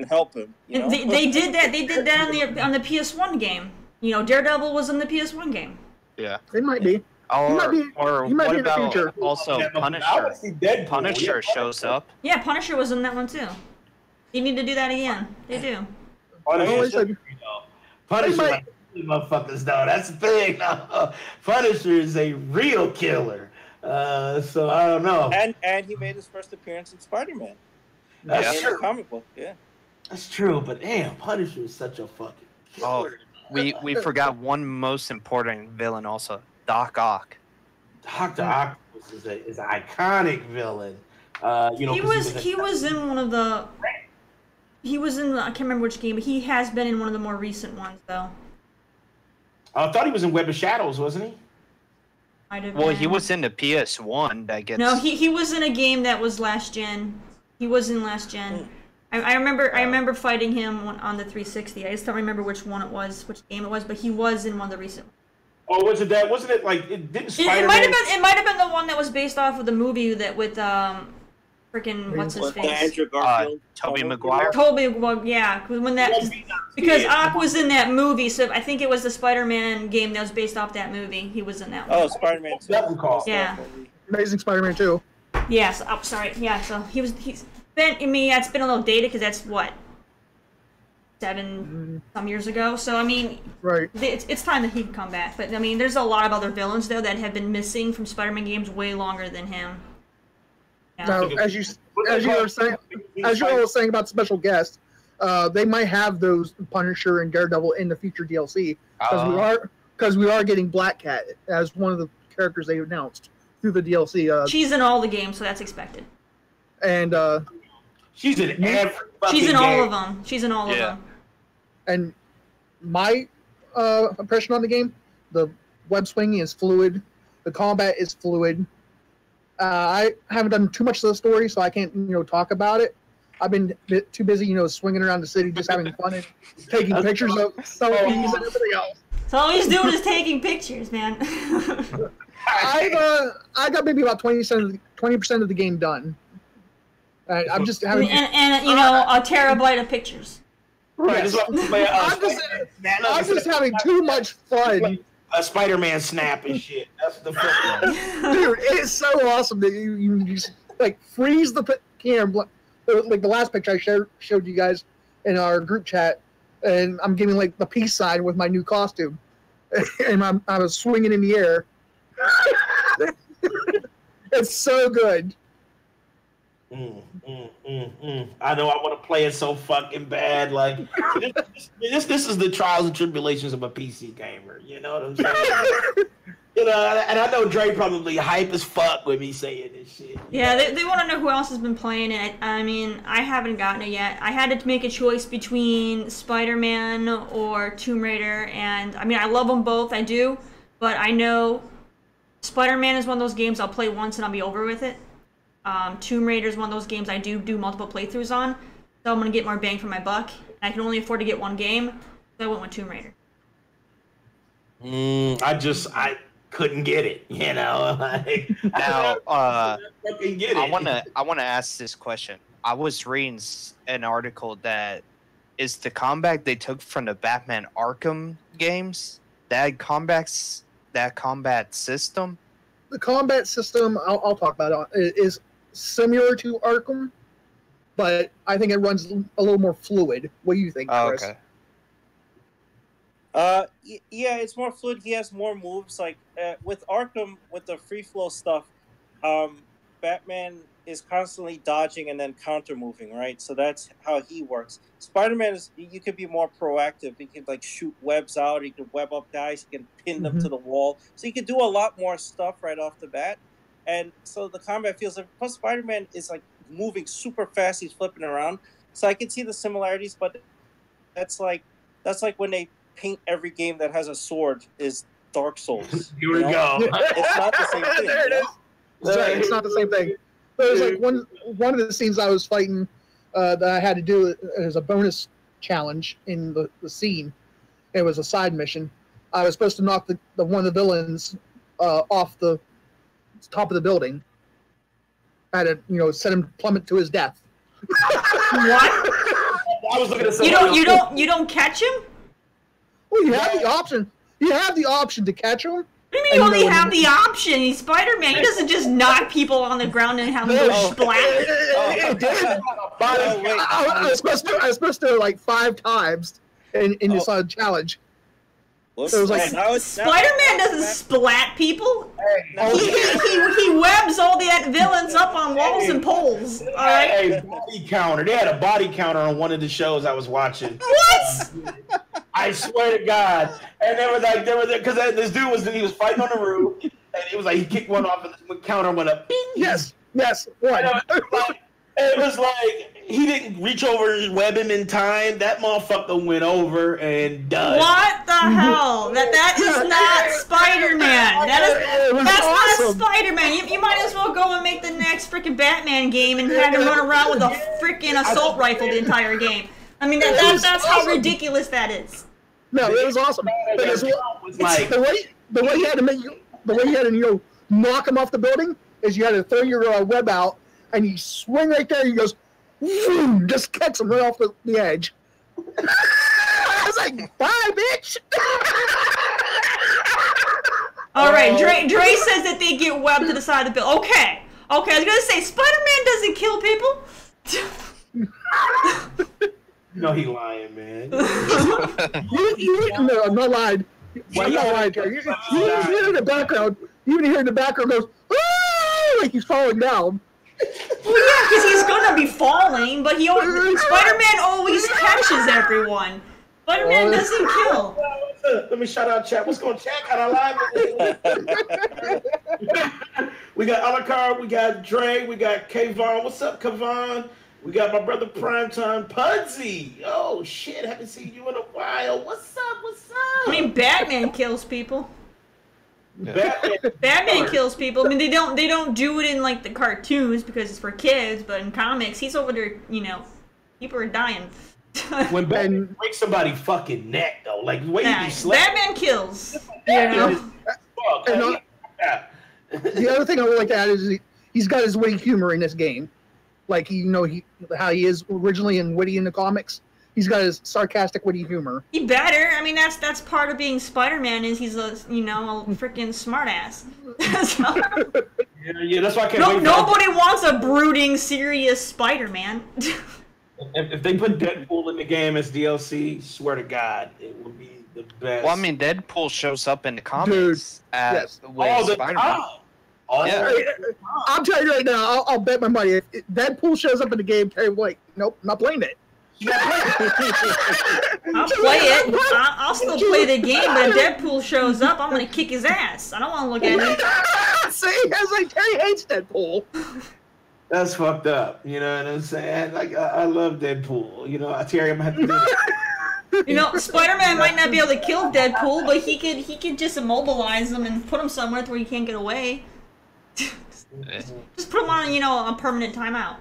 help him. You know? They did that. They did that on the PS1 game. You know, Daredevil was in the PS1 game. Yeah, it might be. Or he might what be in the about future. also Punisher? Punisher shows up. Yeah, Punisher was in that one too. You need to do that again. They do. Punisher, motherfuckers though. That's the thing. Punisher is a real killer. So I don't know. And he made his first appearance in Spider-Man. That's true. In the comic book, yeah. That's true, but damn, Punisher is such a fucking killer. Oh, we forgot one most important villain also, Doc Ock. Dr. Octopus is an iconic villain. You know, he was in one of the. He was in I can't remember which game, but he has been in one of the more recent ones though. I thought he was in Web of Shadows, wasn't he? Well, he was in the PS1 that gets. No, he was in a game that was last gen. He was in last gen. I remember fighting him on the 360. I just don't remember which one it was, which game it was, but he was in one of the recent ones. Oh, was it that? Wasn't it like it didn't Spider-Man? It might have been the one that was based off of the movie that with freaking what's his face? Andrew Garfield, Tobey Maguire. Because Ock was in that movie, so I think it was the Spider-Man game that was based off that movie. He was in that one. Oh, Spider-Man 2. That one called. Yeah. Amazing Spider-Man 2. Yes. Oh, sorry. Yeah. So he's been. I mean, it's been a little dated because that's what 7 some years ago. So I mean, right. It's time that he can come back. But I mean, there's a lot of other villains though that have been missing from Spider-Man games way longer than him. Yeah. Now, as you were saying about special guests, they might have those Punisher and Daredevil in the future DLC because we are getting Black Cat as one of the characters they announced through the DLC. She's in all the games, so that's expected. And she's in every. She's in game. all of them. She's in all of them. And my impression on the game, the web swinging is fluid, the combat is fluid. I haven't done too much of the story, so I can't, talk about it. I've been too busy, swinging around the city, just having fun and taking pictures of selfies and everything else. So all he's doing is taking pictures, man. I got maybe about 20% of the game done. I'm just having a terabyte of pictures. Right. Yes. I'm just having too much fun Spider-Man snap and shit. That's the Dude, it's so awesome that you just like freeze the camera. Like the last picture I showed you guys in our group chat, and I'm giving like the peace sign with my new costume, and I was swinging in the air. It's so good. I know I want to play it so fucking bad. Like this is the trials and tribulations of a PC gamer. You know what I'm saying? You know, and I know Dre probably hype as fuck with me saying this shit. Yeah, they want to know who else has been playing it. I mean, I haven't gotten it yet. I had to make a choice between Spider-Man or Tomb Raider, and I mean, I love them both, I do, but I know Spider-Man is one of those games I'll play once and I'll be over with it. Tomb Raider is one of those games I do multiple playthroughs on, so I'm going to get more bang for my buck. I can only afford to get one game, so I went with Tomb Raider. I couldn't get it, you know. Like, Now, I want to ask this question. I was reading an article that is the combat they took from the Batman Arkham games. That combat system. The combat system, I'll talk about it, is similar to Arkham, but I think it runs a little more fluid. What do you think, Chris? Okay. Yeah, it's more fluid. He has more moves. Like with Arkham, with the free flow stuff, Batman is constantly dodging and then counter moving, right? So that's how he works. Spider-Man is, you could be more proactive. He can like shoot webs out. He can web up guys. He can pin them to the wall. So he can do a lot more stuff right off the bat. And so the combat feels like, plus Spider-Man is like moving super fast. He's flipping around. So I can see the similarities, but that's like when they paint every game that has a sword is Dark Souls. Here we go. It's not the same thing. There it is. Right, it's not the same thing. There's like one of the scenes I was fighting that I had to do as a bonus challenge in the scene. It was a side mission. I was supposed to knock the one of the villains off the top of the building. I had to set him plummet to his death. What? I was looking at You don't catch him? Well, you have the option. You have the option to catch him. What do you mean you only have the option? He's Spider-Man. He doesn't just knock people on the ground and have them go splat. It did. I was supposed to like 5 times in this challenge. So it was like Spider-Man doesn't splat people. He webs all the villains up on walls and poles. All right. Hey, body counter. They had a body counter on one of the shows I was watching. What? I swear to God. And they were there because this dude was fighting on the roof, and it was like he kicked one off, and the counter went up. Bing. Yes, one. It was like he didn't reach over and web him in time. That motherfucker went over and done. What the hell? That is not Spider-Man. That's awesome. not Spider-Man. You might as well go and make the next freaking Batman game and have him run around with a freaking assault rifle the entire game. I mean, that's how ridiculous that is. No, it was awesome. Because the way you had to knock him off the building is you had to throw your web out and you swing right there. And he goes, whoom, just catch him right off the edge. I was like, bye, bitch. All right, Dre says that they get webbed to the side of the building. Okay, I was gonna say Spider-Man doesn't kill people. No, he lying, man. No, I'm not lying. I'm not lying to you. You hear in the background. You hear in the background goes, oh, like he's falling down. Well, yeah, because he's gonna be falling, but Spider-Man always catches everyone. Spider-Man doesn't kill. Let me shout out chat. What's going on, chat? Got a live. We got Alucard, we got Dre, we got Kayvon. What's up, Kayvon? We got my brother Primetime Pudsey. Oh shit, haven't seen you in a while. What's up? I mean, Batman kills people. Yeah. Batman kills people. I mean, they don't do it in like the cartoons because it's for kids, but in comics, he's over there. People are dying. When Batman breaks somebody's fucking neck, though, like the way he be slapped. Batman kills. The other thing I would like to add is he's got his witty humor in this game. Like how he is originally and witty in the comics. He's got his sarcastic, witty humor. He better. I mean, that's part of being Spider-Man is he's a freaking smartass. So, yeah, that's why I can't wait. Nobody wants a brooding, serious Spider-Man. If they put Deadpool in the game as DLC, swear to God, it would be the best. Well, I mean, Deadpool shows up in the comics with Spider-Man. I'm telling you right now, I'll bet my money. If Deadpool shows up in the game, I'm like, nope, I'm not playing it. I'll play it. I'll still play the game, but if Deadpool shows up, I'm gonna kick his ass. I don't want to look at him. See, I was like, Terry hates Deadpool. That's fucked up. You know what I'm saying? Like, I love Deadpool. You know, Terry, I'm gonna have to do that. Spider-Man might not be able to kill Deadpool, but he could just immobilize him and put him somewhere where he can't get away. Just put him on, a permanent timeout.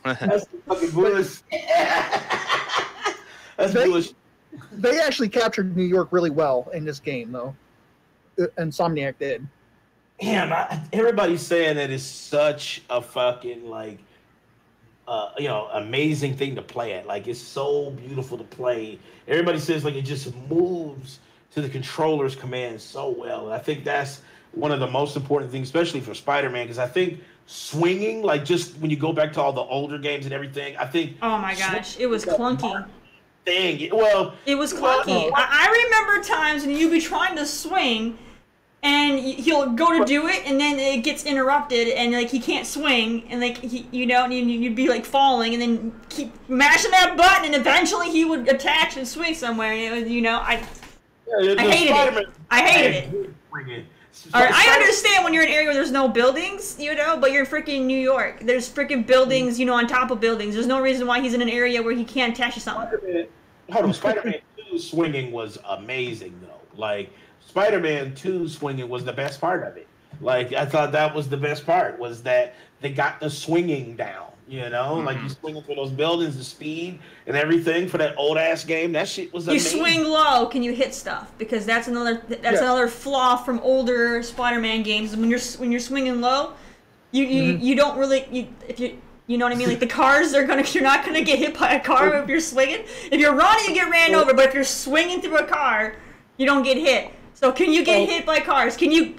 That's fucking bullshit. That's bullshit. They actually captured New York really well in this game, though. Insomniac did. Damn, everybody's saying that it's such a fucking amazing thing to play at. Like, it's so beautiful to play. Everybody says like it just moves to the controller's commands so well. And I think that's one of the most important things, especially for Spider-Man, because I think swinging, like just when you go back to all the older games and everything, I think. Oh my gosh, it was clunky. Thing. Well, it was clunky. I remember times when you'd be trying to swing, and he'll go to do it, and then it gets interrupted, and like he can't swing, and like you'd be like falling, and then keep mashing that button, and eventually he would attach and swing somewhere. And it was, I hated it. I hated it. I understand when you're in an area where there's no buildings, but you're in freaking New York. There's freaking buildings, on top of buildings. There's no reason why he's in an area where he can't attach to something. Hold on, Spider-Man 2 swinging was amazing, though. Like, Spider-Man 2 swinging was the best part of it. Like, I thought that was the best part, was that they got the swinging down, Like, you swinging through those buildings, the speed and everything for that old-ass game, that shit was amazing. You swing low, can you hit stuff? Because that's another flaw from older Spider-Man games. When you're swinging low, you don't really, if you... You know what I mean? Like the cars you're not gonna get hit by a car if you're swinging. If you're running, you get ran over. But if you're swinging through a car, you don't get hit. So can you get hit by cars? Can you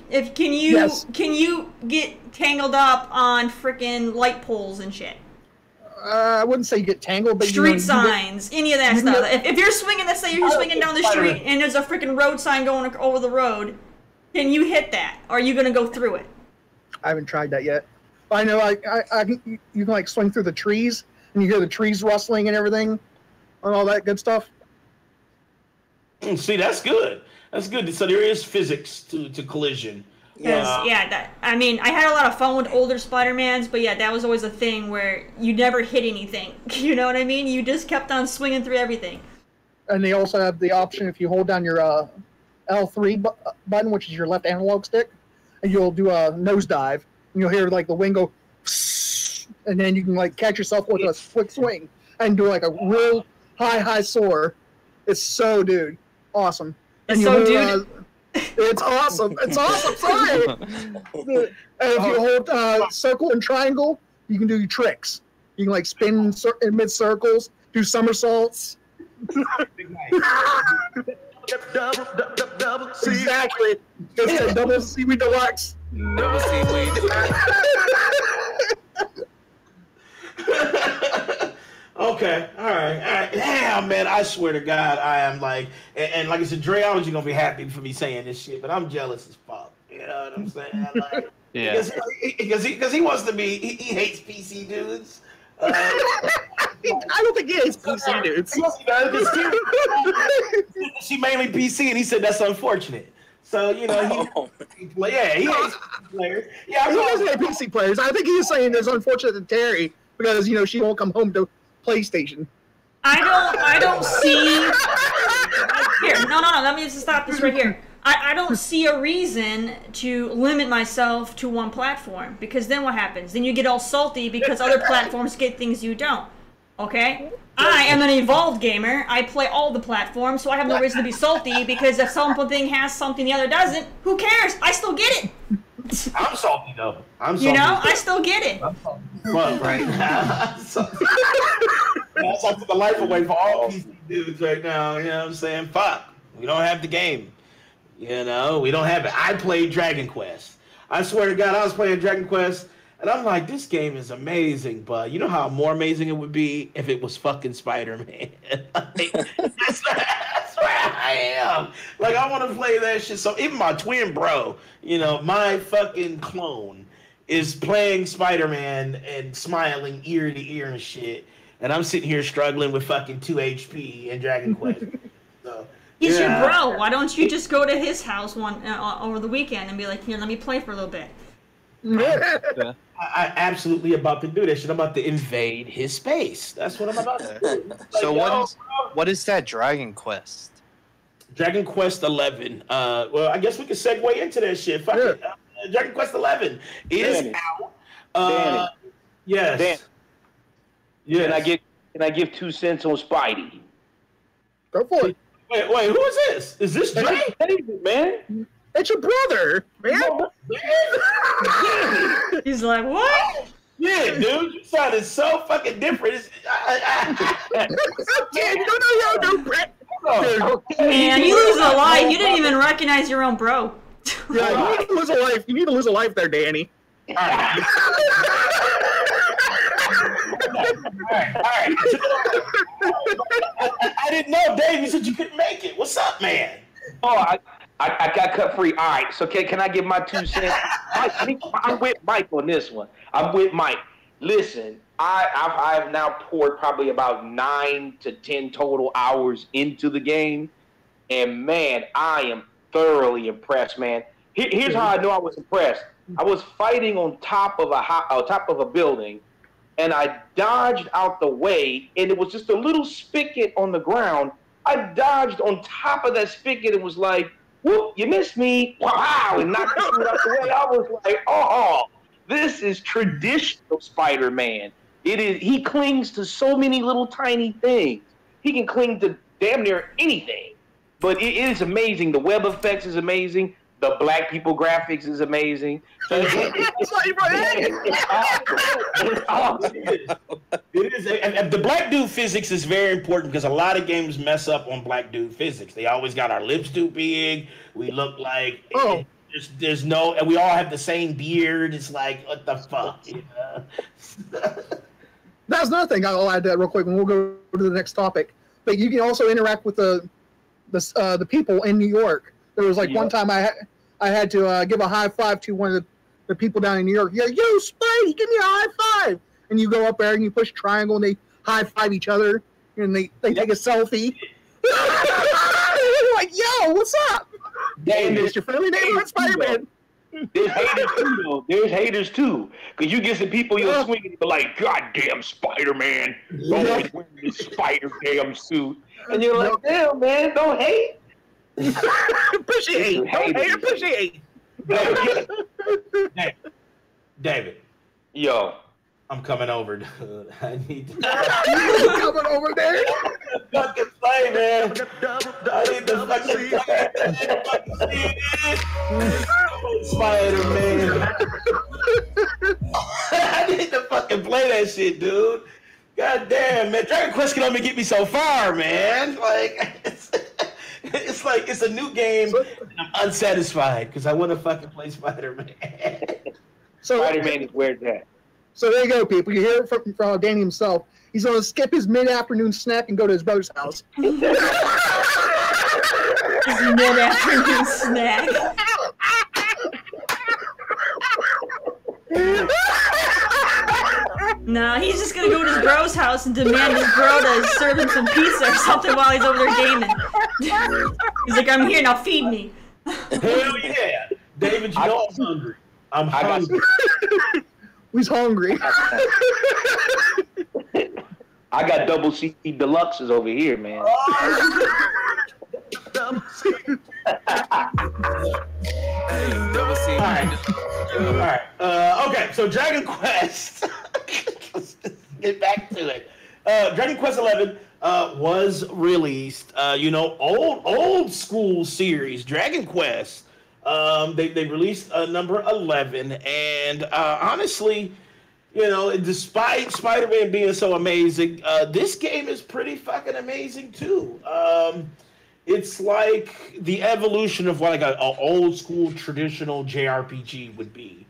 get tangled up on freaking light poles and shit? I wouldn't say you get tangled, but street signs, any of that stuff. If you're swinging, let's say you're swinging down the street and there's a freaking road sign going over the road, can you hit that? Or are you gonna go through it? I haven't tried that yet. I know, you can like swing through the trees, and you hear the trees rustling and everything, and all that good stuff. See, that's good. That's good. So there is physics to collision. I had a lot of fun with older Spider-Mans, but yeah, that was always a thing where you never hit anything. You know what I mean? You just kept on swinging through everything. And they also have the option, if you hold down your L3 button, which is your left analog stick, and you'll do a nosedive. You'll hear like the wing go, and then you can like catch yourself with a quick swing and do like a real high soar. It's so awesome. And it's it's awesome. It's awesome. Sorry. And if you hold circle and triangle, you can do your tricks. You can like spin in mid circles, do somersaults. Exactly. It's a double seaweed deluxe. Double seaweed deluxe. Okay, all right. Damn, man, I swear to God, I am like, and like I said, Dreology gonna be happy for me saying this shit, but I'm jealous as fuck. You know what I'm saying? Like, yeah. Because he wants to be, he hates PC dudes. I don't think he hates PC dudes. She mainly PC, and he said that's unfortunate. So he hates players. Yeah, he doesn't hate PC players. I think he's saying it's unfortunate to Terry because she won't come home to PlayStation. I don't see. Here, no. Let me just stop this right here. I don't see a reason to limit myself to one platform, because then what happens? Then you get all salty because other platforms get things you don't. Okay? I am an evolved gamer. I play all the platforms, so I have no reason to be salty, because if something has something the other doesn't, who cares? I still get it. I'm salty though. I still get it. Well, right. That's like the life away for all PC dudes right now. You know what I'm saying? Fuck. We don't have the game. You know, we don't have it. I played Dragon Quest. I swear to God, I was playing Dragon Quest, and I'm like, this game is amazing, but you know how more amazing it would be if it was fucking Spider-Man. Like, that's where I am. Like, I want to play that shit. So even my twin bro, you know, my fucking clone, is playing Spider-Man and smiling ear to ear and shit. And I'm sitting here struggling with fucking 2 HP in Dragon Quest. So, he's your bro. Why don't you just go to his house over the weekend and be like, here, let me play for a little bit. I absolutely about to do that shit. I'm about to invade his space. That's what I'm about to do. Like, So what is that Dragon Quest? Dragon Quest 11. Well, I guess we could segue into that shit. Fuck it. Dragon Quest 11 is out. Yes. Dan, yes. Can I give 2 cents on Spidey? Go for it. Wait, who is this? Is this Dre? David, man. It's your brother, man. He's like, what? Yeah, dude, you sounded so fucking different. Man, you lose a life. You didn't even recognize your own bro. Yeah, you need to lose a life. You need to lose a life there, Danny. All right. I didn't know, Dave. You said you couldn't make it. What's up, man? Oh, I got cut free. All right, so can I give my 2 cents? I'm with Mike on this one. I'm with Mike. Listen, I've now poured probably about 9 to 10 total hours into the game, and man, I am thoroughly impressed, man. Here's how I know I was impressed. I was fighting on top of a building, and I dodged out the way, and it was just a little spigot on the ground. I dodged on top of that spigot and was like, whoop, you missed me. Wow, and knocked me out the way. I was like, oh, this is traditional Spider-Man. It is. He clings to so many little tiny things. He can cling to damn near anything. But it is amazing. The web effects is amazing. The black people graphics is amazing. It's awesome. It is. And the black dude physics is very important because a lot of games mess up on black dude physics. They always got our lips too big. We look like there's no, and we all have the same beard. It's like, what the fuck? You know? That's another thing. I'll add that real quick, and we'll go to the next topic. But you can also interact with the people in New York. There was like one time I had to give a high five to one of the people down in New York. Yeah, yo, Spidey, give me a high five. And you go up there and you push triangle and they high five each other and they take a selfie. Like, yo, what's up? Hey, it's your friendly neighborhood Spider-Man. There's haters too, though. There's haters too, because you get some people you'll swing and be like, "Goddamn Spider-Man, always wearing this Spider-Damn suit," and you're like, "Damn, man, don't hate." Appreciate. Don't hate, appreciate. David. Yo. I'm coming over, dude. I need to coming over there. Fucking play, man. I need to fucking play. Spider-Man. I need to fucking play that shit, dude. God damn, man. Dragon Quest can only get me so far, man. Like, it's like it's a new game, and I'm unsatisfied because I want to fucking play Spider-Man. Spider-Man is where it's at. So there you go, people. You hear it from Danny himself. He's going to skip his mid-afternoon snack and go to his brother's house. His mid-afternoon snack. No, he's just going to go to his bro's house and demand his bro to serve him some pizza or something while he's over there gaming. He's like, I'm here, now feed me. Hell yeah. David, you know I'm hungry. I'm hungry. He's hungry. I got double CT deluxes over here, man. All right. Okay, so Dragon Quest. Let's get back to it. Dragon Quest 11 was released. Old school series, Dragon Quest. They released number 11, and honestly, You know, despite Spider-Man being so amazing, this game is pretty fucking amazing too. It's like the evolution of what like a old school traditional JRPG would be.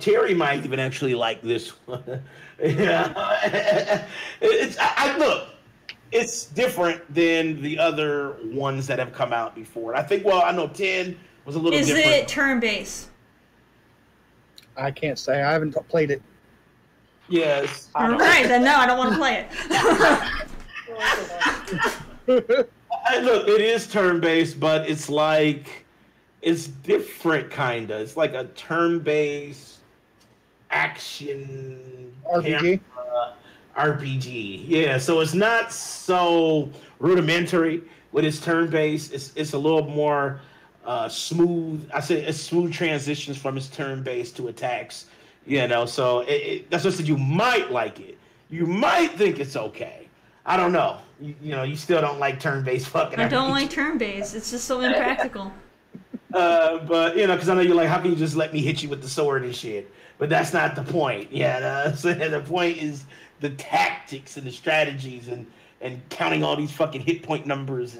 Terry might even actually like this one. Yeah, look. It's different than the other ones that have come out before. I think. Well, I know 10 was a little different. Is it turn-based? I can't say. I haven't played it. Yes. All right, then no, I don't want to play it. Look, it is turn-based, but it's like it's different, kinda. It's like a turn-based action RPG. RPG, yeah. So it's not so rudimentary with its turn-based. It's a little more smooth. I say it's smooth transitions from its turn-based to attacks. You know, so that's just that you might like it. You might think it's okay. I don't know. You know, you still don't like turn-based fucking. I don't like turn-based. It's just so impractical. But you know, because I know you're like, how can you just let me hit you with the sword and shit? But that's not the point. Yeah, so the point is the tactics and the strategies and counting all these fucking hit point numbers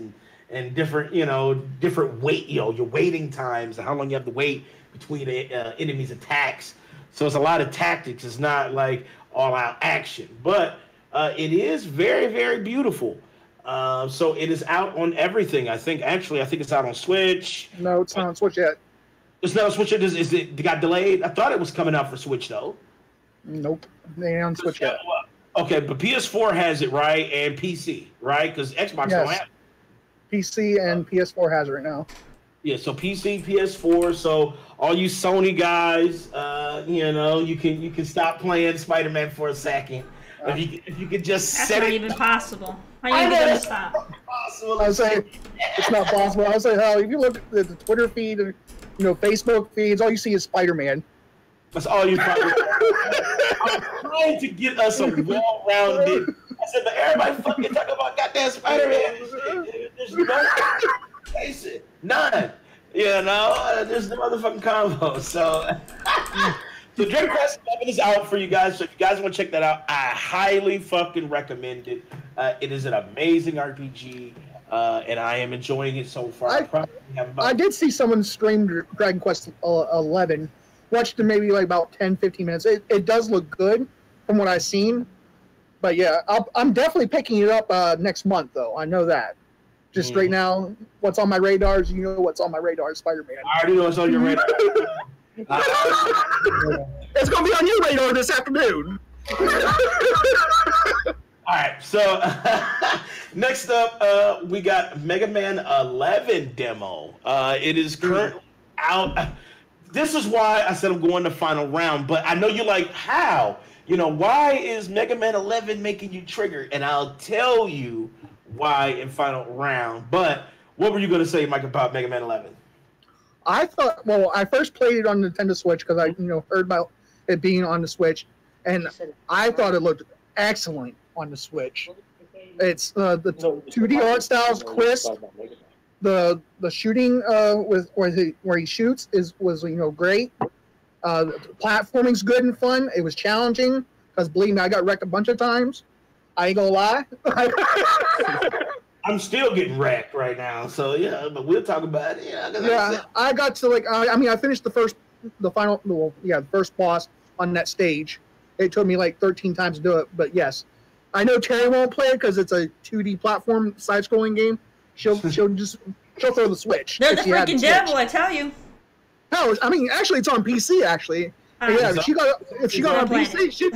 and different, you know, different wait, you know, your waiting times and how long you have to wait between enemies' attacks. So it's a lot of tactics. It's not like all out action, but it is very, very beautiful. So it is out on everything. I think it's out on Switch. No, it's not on Switch yet. It's not on Switch. Is it got delayed? I thought it was coming out for Switch though. Nope, they ain't on Switch yet. Okay, but PS4 has it, right, and PC, right? Because Xbox don't have it. PC and PS4 has it right now. Yeah, so PC, PS4. So all you Sony guys, you know, you can stop playing Spider-Man for a second. If you could just That's set not it. even possible. How are you gonna stop? Possible. I was saying it's not possible. I was saying how if you look at the Twitter feed and Facebook feeds, all you see is Spider-Man. That's all you probably. I'm trying to get us a well-rounded. I said, but everybody fucking talk about goddamn Spider-Man. There's no basic, none. You know, there's no motherfucking combo. So, Dragon Quest 11 is out for you guys. So if you guys want to check that out, I highly fucking recommend it. It is an amazing RPG, and I am enjoying it so far. I did see someone stream Dragon Quest 11. Watched it maybe like about 10, 15 minutes. It does look good from what I've seen. But yeah, I'm definitely picking it up next month, though. I know that. Just right now, what's on my radar is, what's on my radar is Spider-Man. I already know what's on your radar. It's going to be on your radar this afternoon. All right, so next up, we got Mega Man 11 demo. It is currently out. This is why I said I'm going to final round, but I know you're like, how? Why is Mega Man 11 making you trigger? And I'll tell you why in final round. But what were you going to say, Mike, about Mega Man 11? I first played it on Nintendo Switch because I, heard about it being on the Switch, and I thought it looked excellent on the Switch. It's the 2D art style's crisp. The shooting where he shoots was great. The platforming's good and fun. It was challenging because believe me, I got wrecked a bunch of times. I ain't gonna lie. I'm still getting wrecked right now, so yeah. But we'll talk about it. Yeah, I got to I finished the first boss on that stage. It took me like 13 times to do it, but yes, I know Terry won't play it because it's a 2D platform side-scrolling game. She'll throw the Switch. They're the freaking devil, I tell you. No, actually, it's on PC. Actually, yeah. If she got on PC, she'd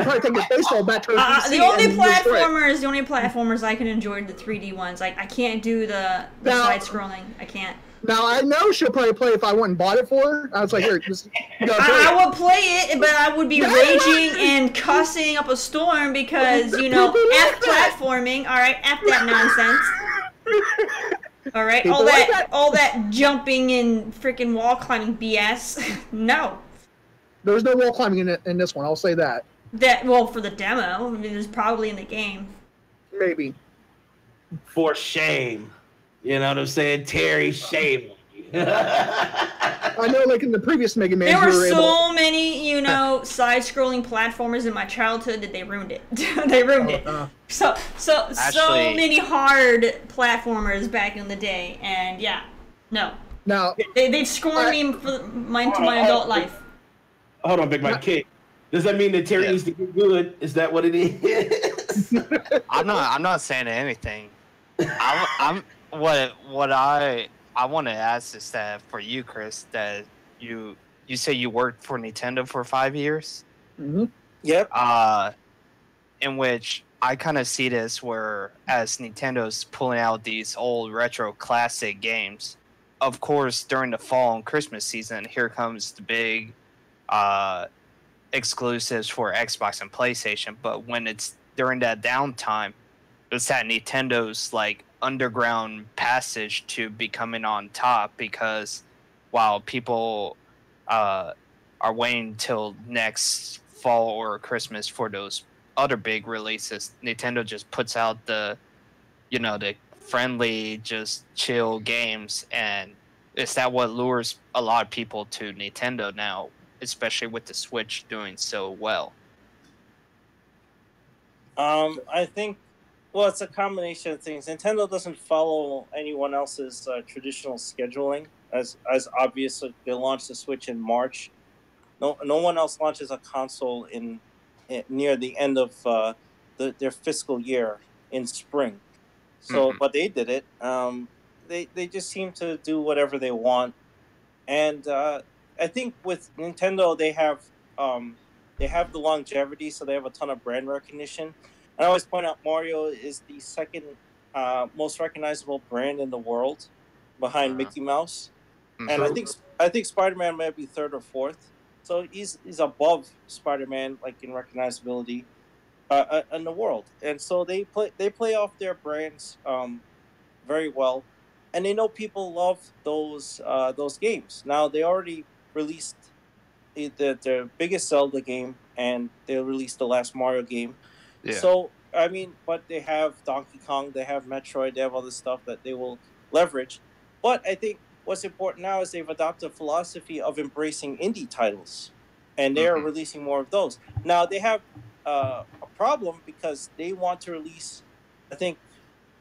probably take the baseball bat to her PC. The only platformers I can enjoy are the 3D ones. I can't do the side scrolling. I can't. Now I know she'll probably play if I went and bought it for her. I was like, here, I would play it, but I would be raging and cussing up a storm because F platforming. All right, F that nonsense. All right, all that jumping and freaking wall climbing BS. No. There's no wall climbing in this one. I'll say that. For the demo, there's probably in the game. Maybe. For shame. You know what I'm saying? Terry, shame on you. I know, like in the previous Mega Man, There were you were able. so many, side-scrolling platformers in my childhood that they ruined it. They ruined it. So Actually- many hard platformers back in the day, and yeah, no, Now, they've scorned me for my adult life. Hold on, Big Mike. Kid. Does that mean that Terry Yeah. needs to get good? Is that what it is? I'm not saying anything. What I want to ask is that for you, Chris, that you say you worked for Nintendo for 5 years. Yep. In which I kind of see this where as Nintendo's pulling out these old retro classic games, of course during the fall and Christmas season, here comes the big exclusives for Xbox and PlayStation. But when it's during that downtime, it's that Nintendo's like underground passage to becoming on top, because while people are waiting till next fall or Christmas for those other big releases, Nintendo just puts out the friendly, just chill games, and is that what lures a lot of people to Nintendo now, especially with the Switch doing so well? I think, well, it's a combination of things. Nintendo doesn't follow anyone else's traditional scheduling, as obviously they launched the Switch in March. No one else launches a console in near the end of their fiscal year in spring. So, but they did it. They just seem to do whatever they want, and I think with Nintendo they have the longevity, so they have a ton of brand recognition. And I always point out Mario is the second most recognizable brand in the world, behind Mickey Mouse, and I think Spider-Man might be third or fourth. So he's above Spider-Man, like in recognizability in the world, and so they play off their brands very well, and they know people love those games. Now they already released their biggest Zelda game, and they released the last Mario game. Yeah. So I mean, but they have Donkey Kong, they have Metroid, they have other stuff that they will leverage. But I think what's important now is they've adopted a philosophy of embracing indie titles, and they are releasing more of those. Now they have a problem because they want to release, I think,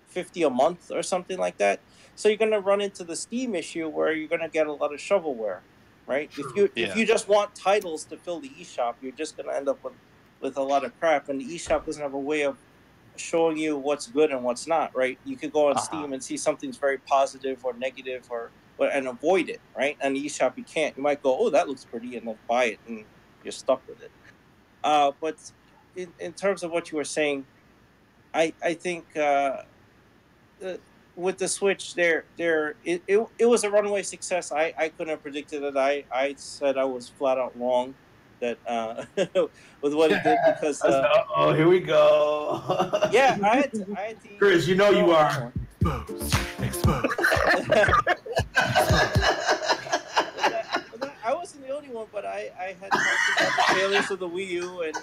50 a month or something like that. So you're going to run into the Steam issue where you're going to get a lot of shovelware, right? If you just want titles to fill the eShop, you're just going to end up with a lot of crap, and the eShop doesn't have a way of showing you what's good and what's not, right? You could go on Steam and see something's very positive or negative and avoid it, right? On the eShop, you can't. You might go, oh, that looks pretty, and then buy it, and you're stuck with it. But in terms of what you were saying, I think with the Switch, it was a runaway success. I couldn't have predicted it. I said I was flat out wrong that with what it did, because oh, here we go. yeah, I had to Chris, you are. Exposed. I wasn't the only one, but I had talked about the failures of the Wii U, and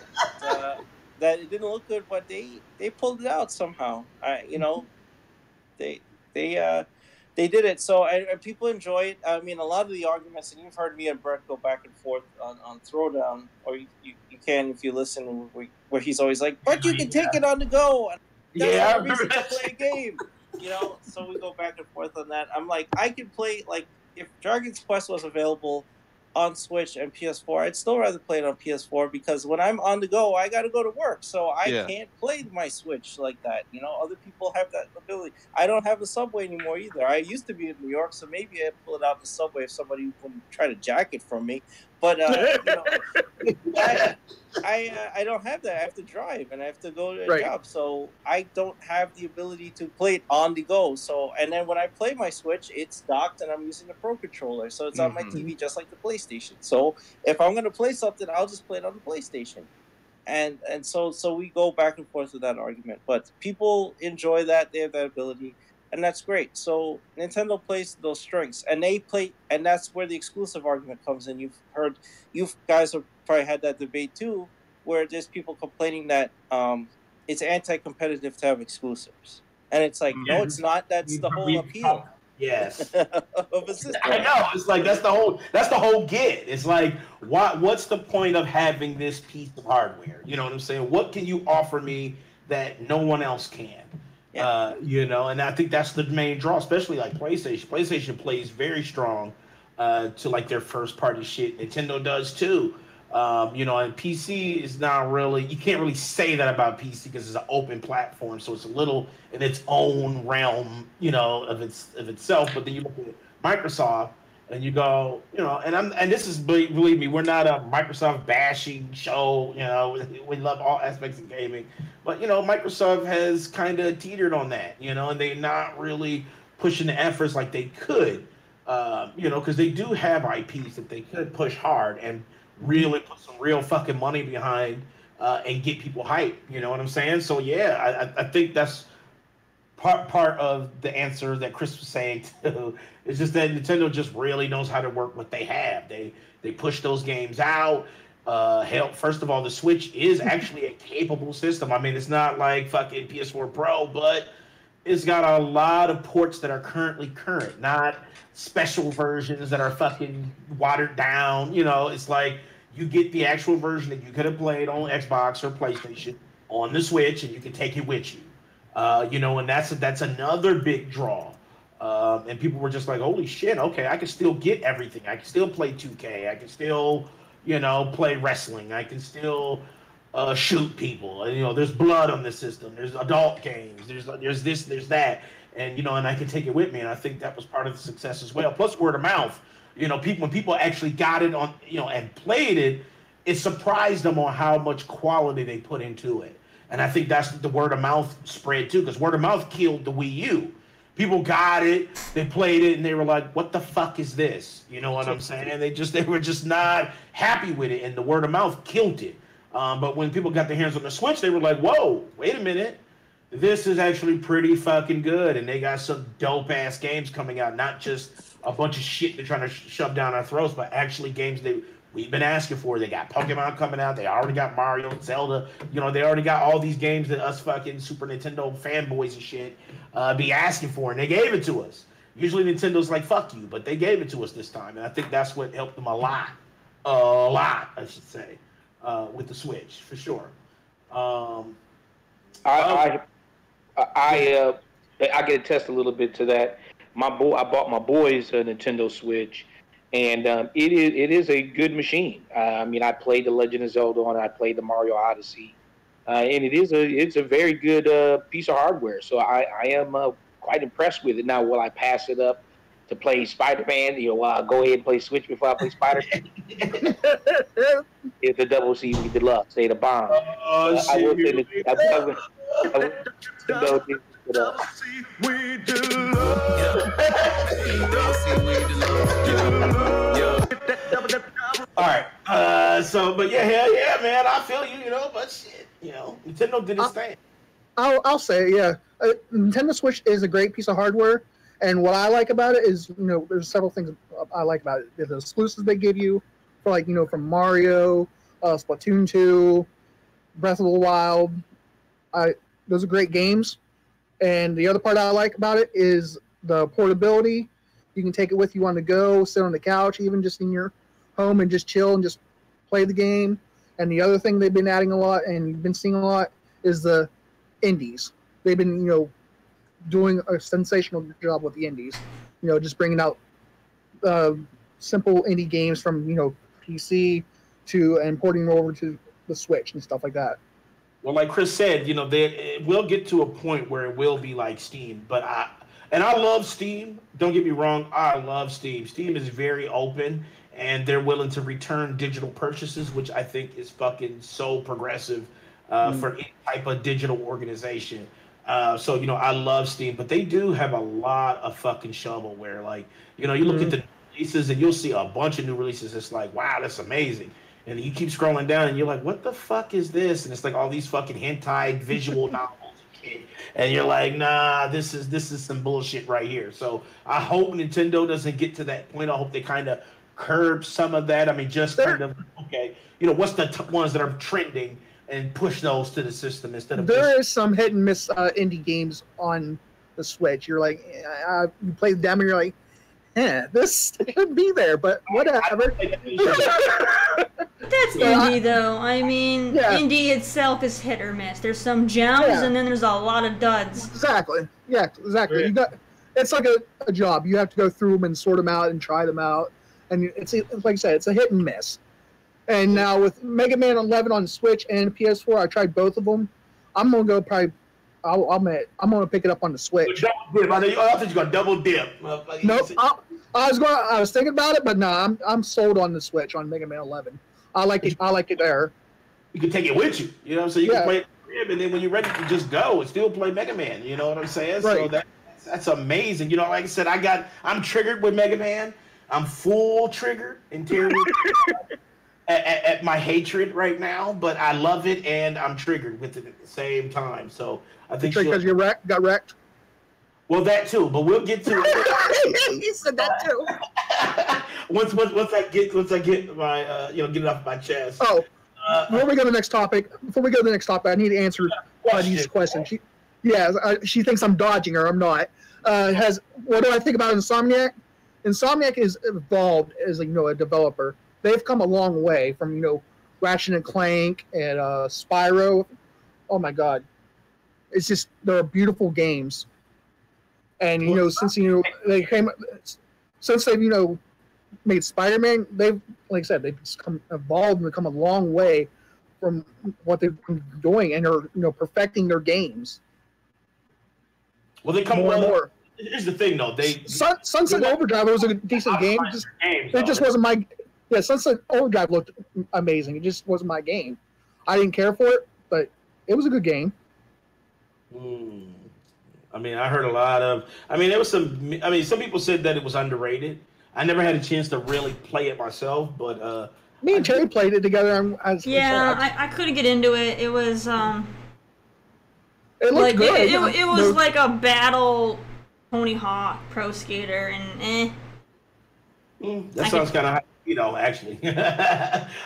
that it didn't look good, but they pulled it out somehow. They did it. So and people enjoy it. I mean, a lot of the arguments, and you've heard me and Brett go back and forth on Throwdown, or you can if you listen, where he's always like, but you can take it on the go. And that's the reason to play a game. So we go back and forth on that. I'm like, I could play, like, if Dragon's Quest was available on Switch and PS4, I'd still rather play it on PS4, because when I'm on the go, I got to go to work, so I can't play my Switch like that. Other people have that ability. I don't have the subway anymore either. I used to be in New York, so maybe I'd pull it out the subway if somebody wouldn't try to jack it from me. But I don't have that. I have to drive, and I have to go to a job, so I don't have the ability to play it on the go. So, and then when I play my Switch, it's docked, and I'm using the Pro Controller, so it's on my TV just like the PlayStation. So if I'm going to play something, I'll just play it on the PlayStation. And so we go back and forth with that argument. But people enjoy that; they have that ability, and that's great. So Nintendo plays those strengths, and and that's where the exclusive argument comes in. You guys have probably had that debate too, where there's people complaining that it's anti-competitive to have exclusives, and it's like, no, it's not. That's the whole appeal. Yes. of a system. I know. It's like that's the whole get. It's like what's the point of having this piece of hardware? You know what I'm saying? What can you offer me that no one else can? Yeah. And I think that's the main draw, especially like PlayStation. PlayStation plays very strong to like their first party shit. Nintendo does too. And PC is not really, you can't really say that about PC because it's an open platform, so it's a little in its own realm, of itself. But then you look at Microsoft and you go, and this is, believe me, we're not a Microsoft bashing show. We love all aspects of gaming, but Microsoft has kind of teetered on that, and they're not really pushing the efforts like they could, because they do have IPs that they could push hard and really put some real fucking money behind and get people hyped. You know what I'm saying? So yeah, I think that's part of the answer that Chris was saying too. It's just that Nintendo just really knows how to work what they have. They push those games out. Hell, first of all, the Switch is actually a capable system. I mean, it's not like fucking PS4 Pro, but it's got a lot of ports that are currently current, not special versions that are fucking watered down. It's like you get the actual version that you could have played on Xbox or PlayStation on the Switch, and you can take it with you. And that's another big draw. And people were just like, holy shit, okay, I can still get everything. I can still play 2K. I can still, play wrestling. I can still shoot people. And, there's blood on the system. There's adult games. There's this, there's that. And, and I can take it with me. And I think that was part of the success as well. Plus word of mouth. When people actually got it on, and played it, it surprised them on how much quality they put into it. And I think that's the word of mouth spread too, because word of mouth killed the Wii U. People got it, they played it, and they were like, what the fuck is this? You know what I'm saying? They were just not happy with it, and the word of mouth killed it. But when people got their hands on the Switch, they were like, whoa, wait a minute. This is actually pretty fucking good, and they got some dope-ass games coming out, not just a bunch of shit they're trying to shove down our throats, but actually games we've been asking for. They got Pokemon coming out. They already got Mario and Zelda. They already got all these games that us fucking Super Nintendo fanboys and shit be asking for, and they gave it to us. Usually Nintendo's like, fuck you, but they gave it to us this time, and I think that's what helped them a lot, I should say, with the Switch, for sure. I can attest a little bit to that. I bought my boys a Nintendo Switch, and it is a good machine. I played the Legend of Zelda on it. I played the Mario Odyssey, and it's a very good piece of hardware. So I am quite impressed with it. Now, will I pass it up to play Spider-Man? I'll go ahead and play Switch before I play Spider-Man. It's the double CD deluxe, the bomb. Oh shit! I will say that. All right. But hell yeah, man. I feel you. But shit, Nintendo did its thing. I'll say, yeah. Nintendo Switch is a great piece of hardware, and what I like about it is, there's several things I like about it. The exclusives they give you, for from Mario, Splatoon 2, Breath of the Wild. Those are great games. And the other part I like about it is the portability. You can take it with you on the go, sit on the couch, even just in your home and just chill and just play the game. And the other thing they've been adding a lot and you've been seeing a lot is the indies. They've been, doing a sensational job with the indies. Just bringing out simple indie games from, PC and porting them over to the Switch and stuff like that. Well, like Chris said, it will get to a point where it will be like Steam. But I love Steam. Don't get me wrong. I love Steam. Steam is very open, and they're willing to return digital purchases, which I think is fucking so progressive for any type of digital organization. So I love Steam, but they do have a lot of fucking shovelware. Like, you look at the releases, and you'll see a bunch of new releases. It's like, wow, that's amazing. And you keep scrolling down, and you're like, what the fuck is this? And it's like all these fucking hentai visual novels and shit. And you're like, nah, this is some bullshit right here. So I hope Nintendo doesn't get to that point. I hope they kind of curb some of that. I mean, just kind of, okay, what's the ones that are trending and push those to the system instead of... There is some hit and miss indie games on the Switch. You're like, you play the demo, you're like, this should be there, but whatever. That's indie, though. I mean, indie itself is hit or miss. There's some gems, and then there's a lot of duds. Exactly. Yeah, exactly. It's like a job. You have to go through them and sort them out and try them out. And it's like I said, it's a hit and miss. And now with Mega Man 11 on Switch and PS4, I tried both of them. I'm gonna go probably. I'm gonna pick it up on the Switch. Double dip. I thought you were gonna double dip. Nope. I was thinking about it, but no, I'm sold on the Switch on Mega Man 11. I like it there. You can take it with you. You know what I'm saying? You can play it, and then when you're ready to just go and still play Mega Man. You know what I'm saying? Right. So that's amazing. You know, like I said, I'm triggered with Mega Man. I'm full triggered and terrible at my hatred right now, but I love it and I'm triggered with it at the same time. So I think because you got wrecked. Well, that too, but we'll get to it. You said that too. once I get my get it off my chest. Oh, before we go to the next topic, I need to answer these questions. She thinks I'm dodging her. I'm not. What do I think about Insomniac? Insomniac is evolved as a developer. They've come a long way from Ratchet and Clank and Spyro. Oh my God, it's just they're beautiful games. And since they've made Spider-Man, they've evolved and come a long way from what they've been doing, and are perfecting their games. Well, they come more and more. Here's the thing, though. Sunset Overdrive was a decent game. It just wasn't my. Yeah, Sunset Overdrive looked amazing. It just wasn't my game. I didn't care for it, but it was a good game. I mean, I heard a lot of. I mean, there was some. I mean, some people said that it was underrated. I never had a chance to really play it myself, but me and Terry played it together. I couldn't get into it. It was it looked good. It was like a battle Tony Hawk Pro Skater, and that sounds kind of actually.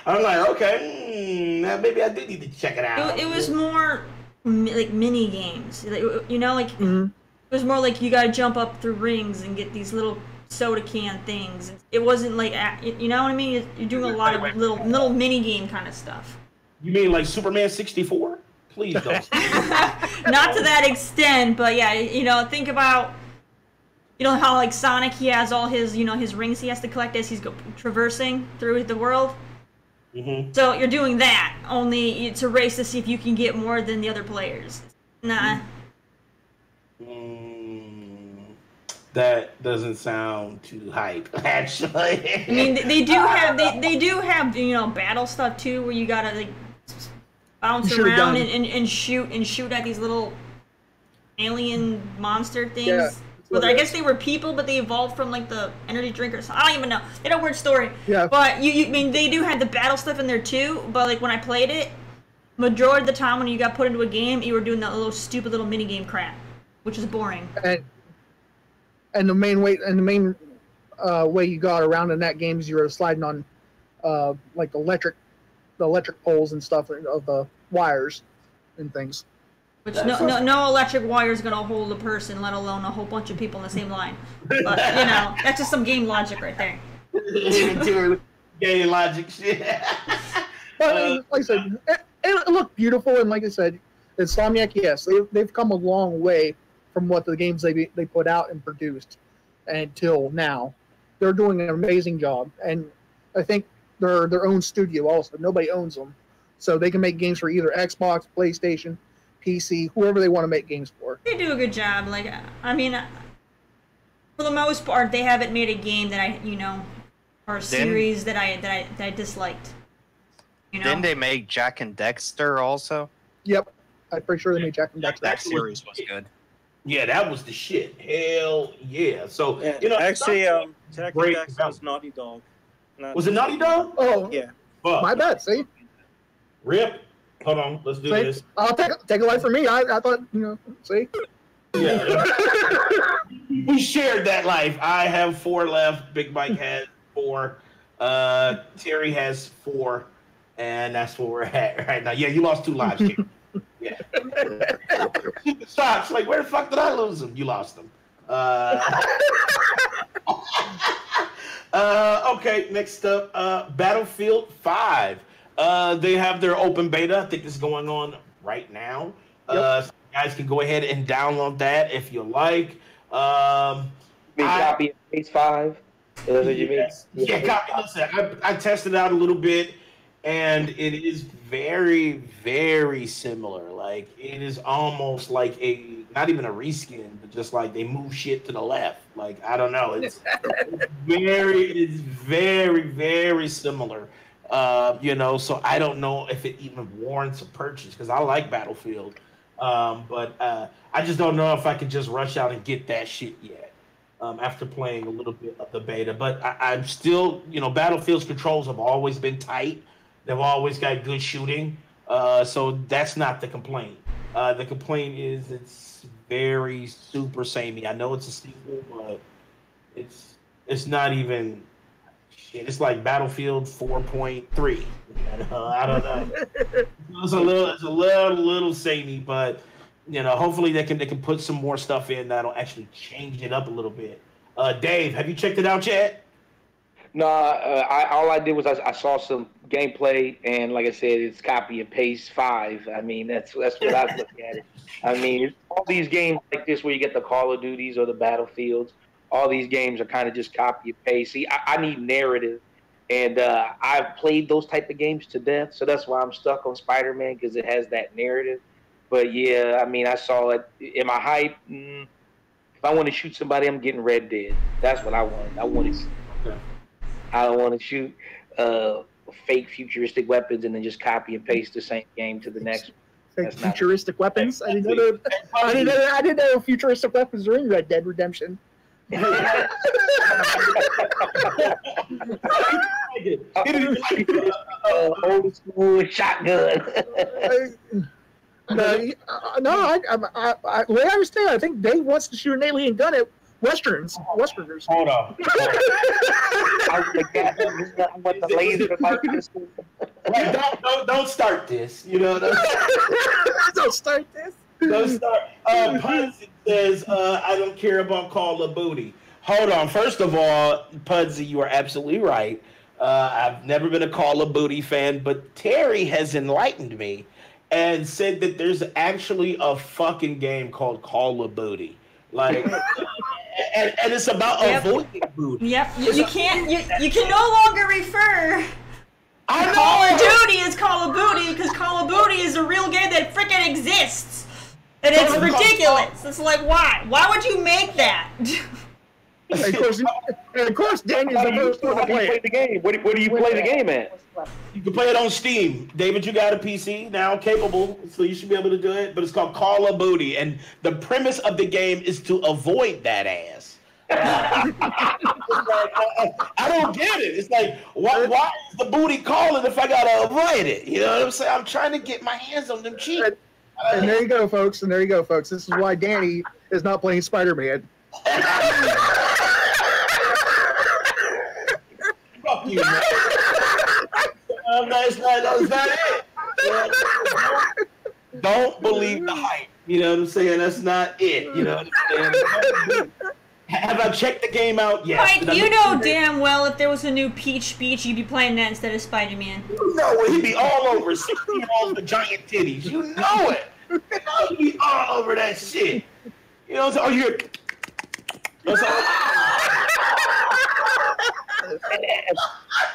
I'm like, okay, maybe I do need to check it out. It was more like mini games, It was more like you gotta jump up through rings and get these little soda can things. It wasn't like, you know what I mean? You're doing a lot of little mini game kind of stuff. You mean like Superman 64? Please don't. Not to that extent, but yeah, think about, how like Sonic, he has all his, his rings he has to collect as he's traversing through the world. Mm-hmm. So you're doing that, only it's a race to see if you can get more than the other players. Nah. That doesn't sound too hype, actually. I mean, they do have battle stuff too, where you gotta like bounce around and shoot at these little alien monster things. Yeah. Well, I guess they were people, but they evolved from like the energy drinkers. I don't even know. They had a weird story. Yeah. But I mean, they do have the battle stuff in there too. But like when I played it, majority of the time when you got put into a game, you were doing that little stupid little mini game crap, which is boring. And the main way you got around in that game is you were sliding on like the electric poles and stuff of the wires and things. Which no electric wire is gonna hold a person, let alone a whole bunch of people in the same line. But that's just some game logic right there. Game logic shit. But like I said, it looked beautiful, and like I said, Insomniac, yes, they've come a long way from what the games they put out and produced until now. They're doing an amazing job, and I think they're their own studio also. Nobody owns them, so they can make games for either Xbox, PlayStation, PC, whoever they want to make games for. They do a good job. Like, I mean, for the most part, they haven't made a game that or a series that I disliked. Didn't they make Jack and Dexter also? Yep, I'm pretty sure they made Jack and Dexter. That series was good. Yeah, that was the shit. Hell yeah. So actually, Jack and Dexter was Naughty Dog. Was it Naughty Dog? Oh yeah. Fuck. My bad. See. Rip. Hold on. Let's do this. I'll take a life for me. I thought See. Yeah. We shared that life. I have 4 left. Big Mike has 4. Terry has 4, and that's where we're at right now. Yeah, you lost 2 lives, Terry. Yeah. Stop. It's like, where the fuck did I lose them? You lost them. Okay, next up, Battlefield 5. They have their open beta. I think it's going on right now. So you guys can go ahead and download that if you like. Copy and paste 5. Is that what you mean? Yeah, copy. Listen, I tested it out a little bit, and it is very, very similar. Like, it is almost like not even a reskin, but just like they move shit to the left. Like, I don't know. It's very, very similar. So I don't know if it even warrants a purchase because I like Battlefield. But I just don't know if I can just rush out and get that shit yet. After playing a little bit of the beta. But I'm still, Battlefield's controls have always been tight. They've always got good shooting. So that's not the complaint. The complaint is it's very super samey. I know it's a sequel, but it's not even shit. It's like Battlefield 4.3. I don't know. It's a little samey, but hopefully they can put some more stuff in that'll actually change it up a little bit. Dave, have you checked it out yet? No, all I did was I saw some gameplay, and like I said, it's copy and paste 5. I mean, that's what I look at it. I mean, all these games like this where you get the Call of Duties or the Battlefields, all these games are kind of just copy and paste. See, I need narrative, and I've played those type of games to death, so that's why I'm stuck on Spider-Man because it has that narrative. But yeah, I mean, I saw it. Am I hype? If I want to shoot somebody, I'm getting Red Dead. That's what I want. I don't want to shoot fake futuristic weapons and then just copy and paste the same game to the next. Fake futuristic weapons? I didn't know futuristic weapons were in Red Dead Redemption. Old school shotgun. The way I understand, I think Dave wants to shoot an alien gun at Westerners. Hold on. I want the laser like this. Don't start this. Don't start this. Don't start. Pudsey says, I don't care about Call of Booty. Hold on. First of all, Pudsey, you are absolutely right. I've never been a Call of Booty fan, but Terry has enlightened me and said that there's actually a fucking game called Call of Booty. Like, and it's about avoiding booty. Yep, you can no longer refer Call of Duty as Call of Booty because Call of Booty is a real game that freaking exists. And it's ridiculous. It's like, why? Why would you make that? And of course, Daniel's the first one to play the game. Where do you play the game at? You can play it on Steam. David, you got a PC now capable, so you should be able to do it. But it's called Call of Booty, and the premise of the game is to avoid that ass. I don't get it. It's like, why is the booty calling if I gotta avoid it? You know what I'm saying? I'm trying to get my hands on them cheeks. And there you go, folks. This is why Danny is not playing Spider-Man. Fuck you, man. That's not it. Don't believe the hype. You know what I'm saying? That's not it. You know what I'm saying? Have I checked the game out? Yes. Mike, you know damn well if there was a new Peach Beach, you'd be playing that instead of Spider-Man. You know it. He'd be all over 16-year-olds with giant titties. You know it. He'd be all over that shit. You know what I'm saying?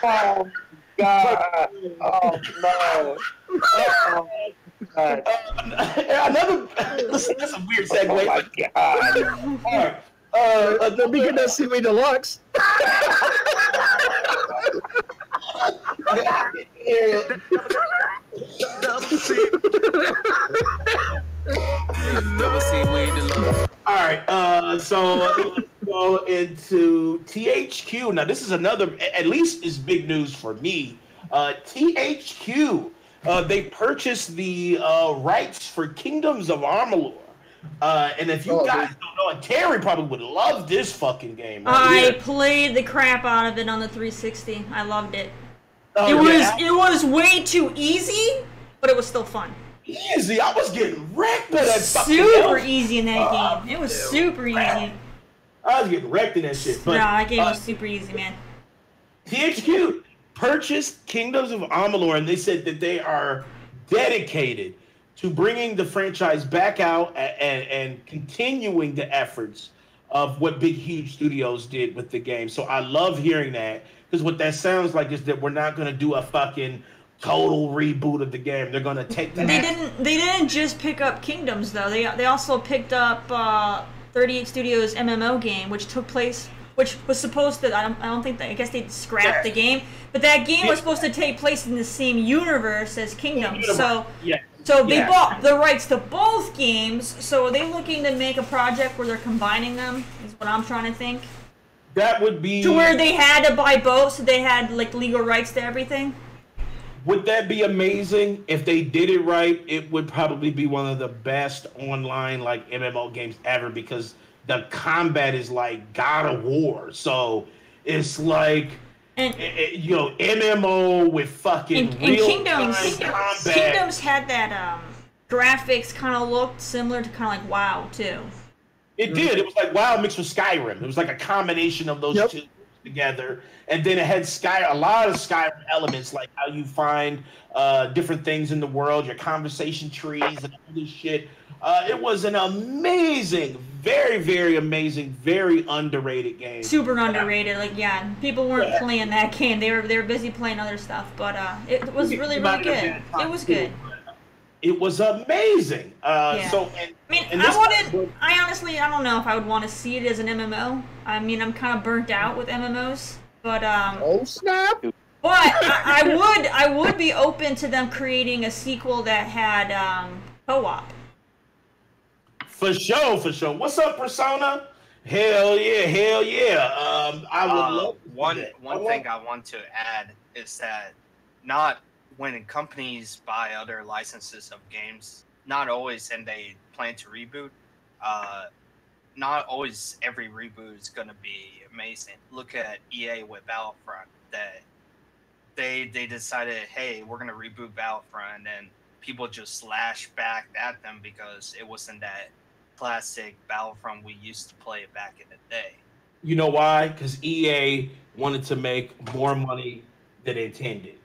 Oh, God. Oh, no. Oh, God. Listen, that's a weird segue. Oh, my God. All right. Let me get that Seaweed Deluxe. All right, so let's go into THQ. Now, this is another, at least is big news for me. THQ, they purchased the rights for Kingdoms of Amalur. And if you guys don't know, Terry probably would love this fucking game. I played the crap out of it on the 360. I loved it. It was way too easy, but it was still fun. easy. I was getting wrecked by that fucking Super elf. easy in that game. It was super easy. I was getting wrecked in that shit. But, No, that game was super easy, man. THQ purchased Kingdoms of Amalur, and they said that they are dedicated to bringing the franchise back out and continuing the efforts of what big, huge studios did with the game. So I love hearing that, because what that sounds like is that we're not going to do a fucking total reboot of the game. They're going to take the... They didn't just pick up Kingdoms, though. They also picked up 38 Studios' MMO game, which was supposed to... I guess they scrapped the game, but that game was supposed to take place in the same universe as Kingdoms. So they bought the rights to both games. So are they looking to make a project where they're combining them? Is what I'm trying to think. That would be... To where they had to buy both, so they had like legal rights to everything? Would that be amazing? If they did it right, it would probably be one of the best online like MMO games ever, because the combat is like God of War. So it's like, MMO with fucking real time combat. Kingdoms had that graphics kind of looked similar to kind of like WoW too. It did. It was like WoW mixed with Skyrim. It was like a combination of those two together. And then it had a lot of Skyrim elements, like how you find different things in the world, your conversation trees, and all this shit. It was an amazing, very, very amazing, very underrated game. Super underrated. Like, people weren't playing that game. They were busy playing other stuff. But it was really, really good. It was good. It was amazing. I honestly, I don't know if I would want to see it as an MMO. I mean, I'm kind of burnt out with MMOs. But oh snap! But I would be open to them creating a sequel that had co-op. For sure. What's up, Persona? Hell yeah. I would love one thing I want to add is that not when companies buy other licenses of games, not always and they plan to reboot. Not always every reboot is going to be amazing. Look at EA with Battlefront. That they decided, hey, we're going to reboot Battlefront, and people just slash back at them because it wasn't that classic Battlefront we used to play back in the day. You know why? Because EA wanted to make more money than intended.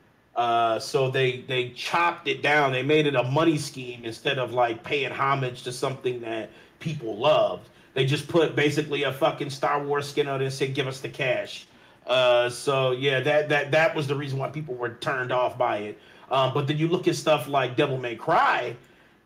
So they chopped it down. They made it a money scheme instead of like paying homage to something that people loved. They just put basically a fucking Star Wars skin on it and said, "Give us the cash." That was the reason why people were turned off by it. But then you look at stuff like Devil May Cry,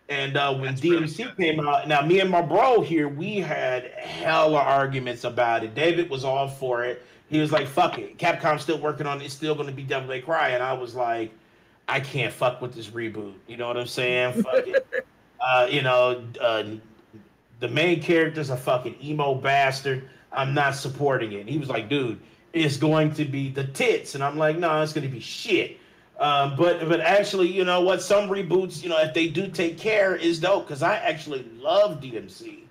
and when DMC came out, now me and my bro here, we had hella arguments about it. David was all for it. He was like, "Fuck it, Capcom's still working on it. It's still going to be Devil May Cry," and I was like, "I can't fuck with this reboot." You know what I'm saying? Fuck it. The main character's a fucking emo bastard. I'm not supporting it. And he was like, "Dude, it's going to be the tits." And I'm like, "No, it's going to be shit." But actually, you know what? Some reboots, if they do take care, is dope. Because I actually love DMC,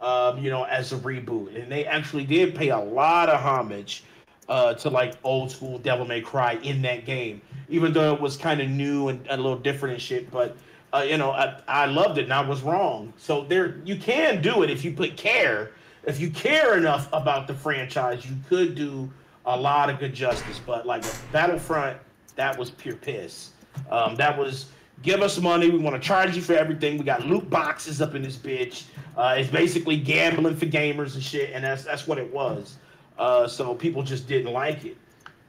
as a reboot. And they actually did pay a lot of homage to like old school Devil May Cry in that game. Even though it was kind of new and a little different and shit. But I loved it, and I was wrong. So you can do it if you put care. If you care enough about the franchise, you could do a lot of good justice. But like Battlefront, that was pure piss. That was, give us money. We want to charge you for everything. We got loot boxes up in this bitch. It's basically gambling for gamers and shit, and that's what it was. So people just didn't like it.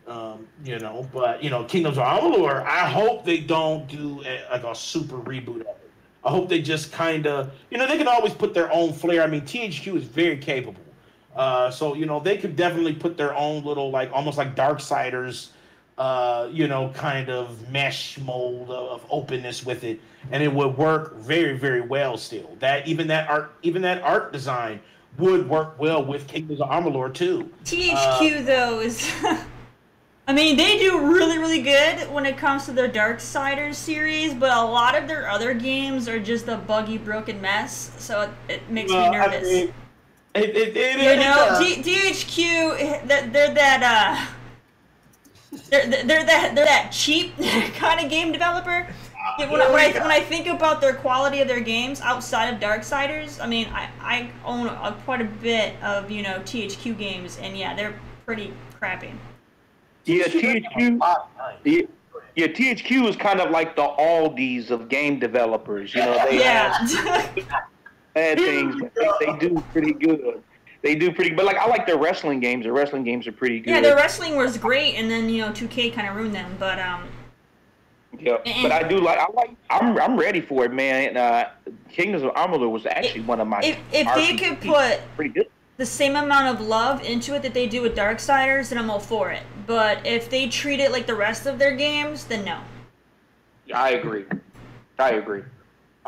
But Kingdoms of Amalur, I hope they don't do a super reboot of it. I hope they just kind of, they can always put their own flair. I mean, THQ is very capable. So they could definitely put their own little, like, almost like Darksiders, kind of mesh mold of openness with it. And it would work very, very well still. Even that art design would work well with Kingdoms of Amalur too. THQ, though, is... I mean, they do really, really good when it comes to their Darksiders series, but a lot of their other games are just a buggy, broken mess, so it makes me nervous. I mean, DHQ, they're that cheap kind of game developer. Yeah, when I think about their quality of their games outside of Darksiders, I mean, I own quite a bit of THQ games, and yeah, they're pretty crappy. Yeah, THQ. Yeah, THQ is kind of like the Aldi's of game developers. You know, they have bad things, but they do pretty good. They do pretty, but like I like their wrestling games. Their wrestling games are pretty good. Yeah, their wrestling was great, and then 2K kind of ruined them. But yeah, but I'm ready for it, man. Kingdoms of Amalur was actually one of my. If they could put pretty good. The same amount of love into it that they do with Darksiders, then I'm all for it. But if they treat it like the rest of their games, then no. I agree. I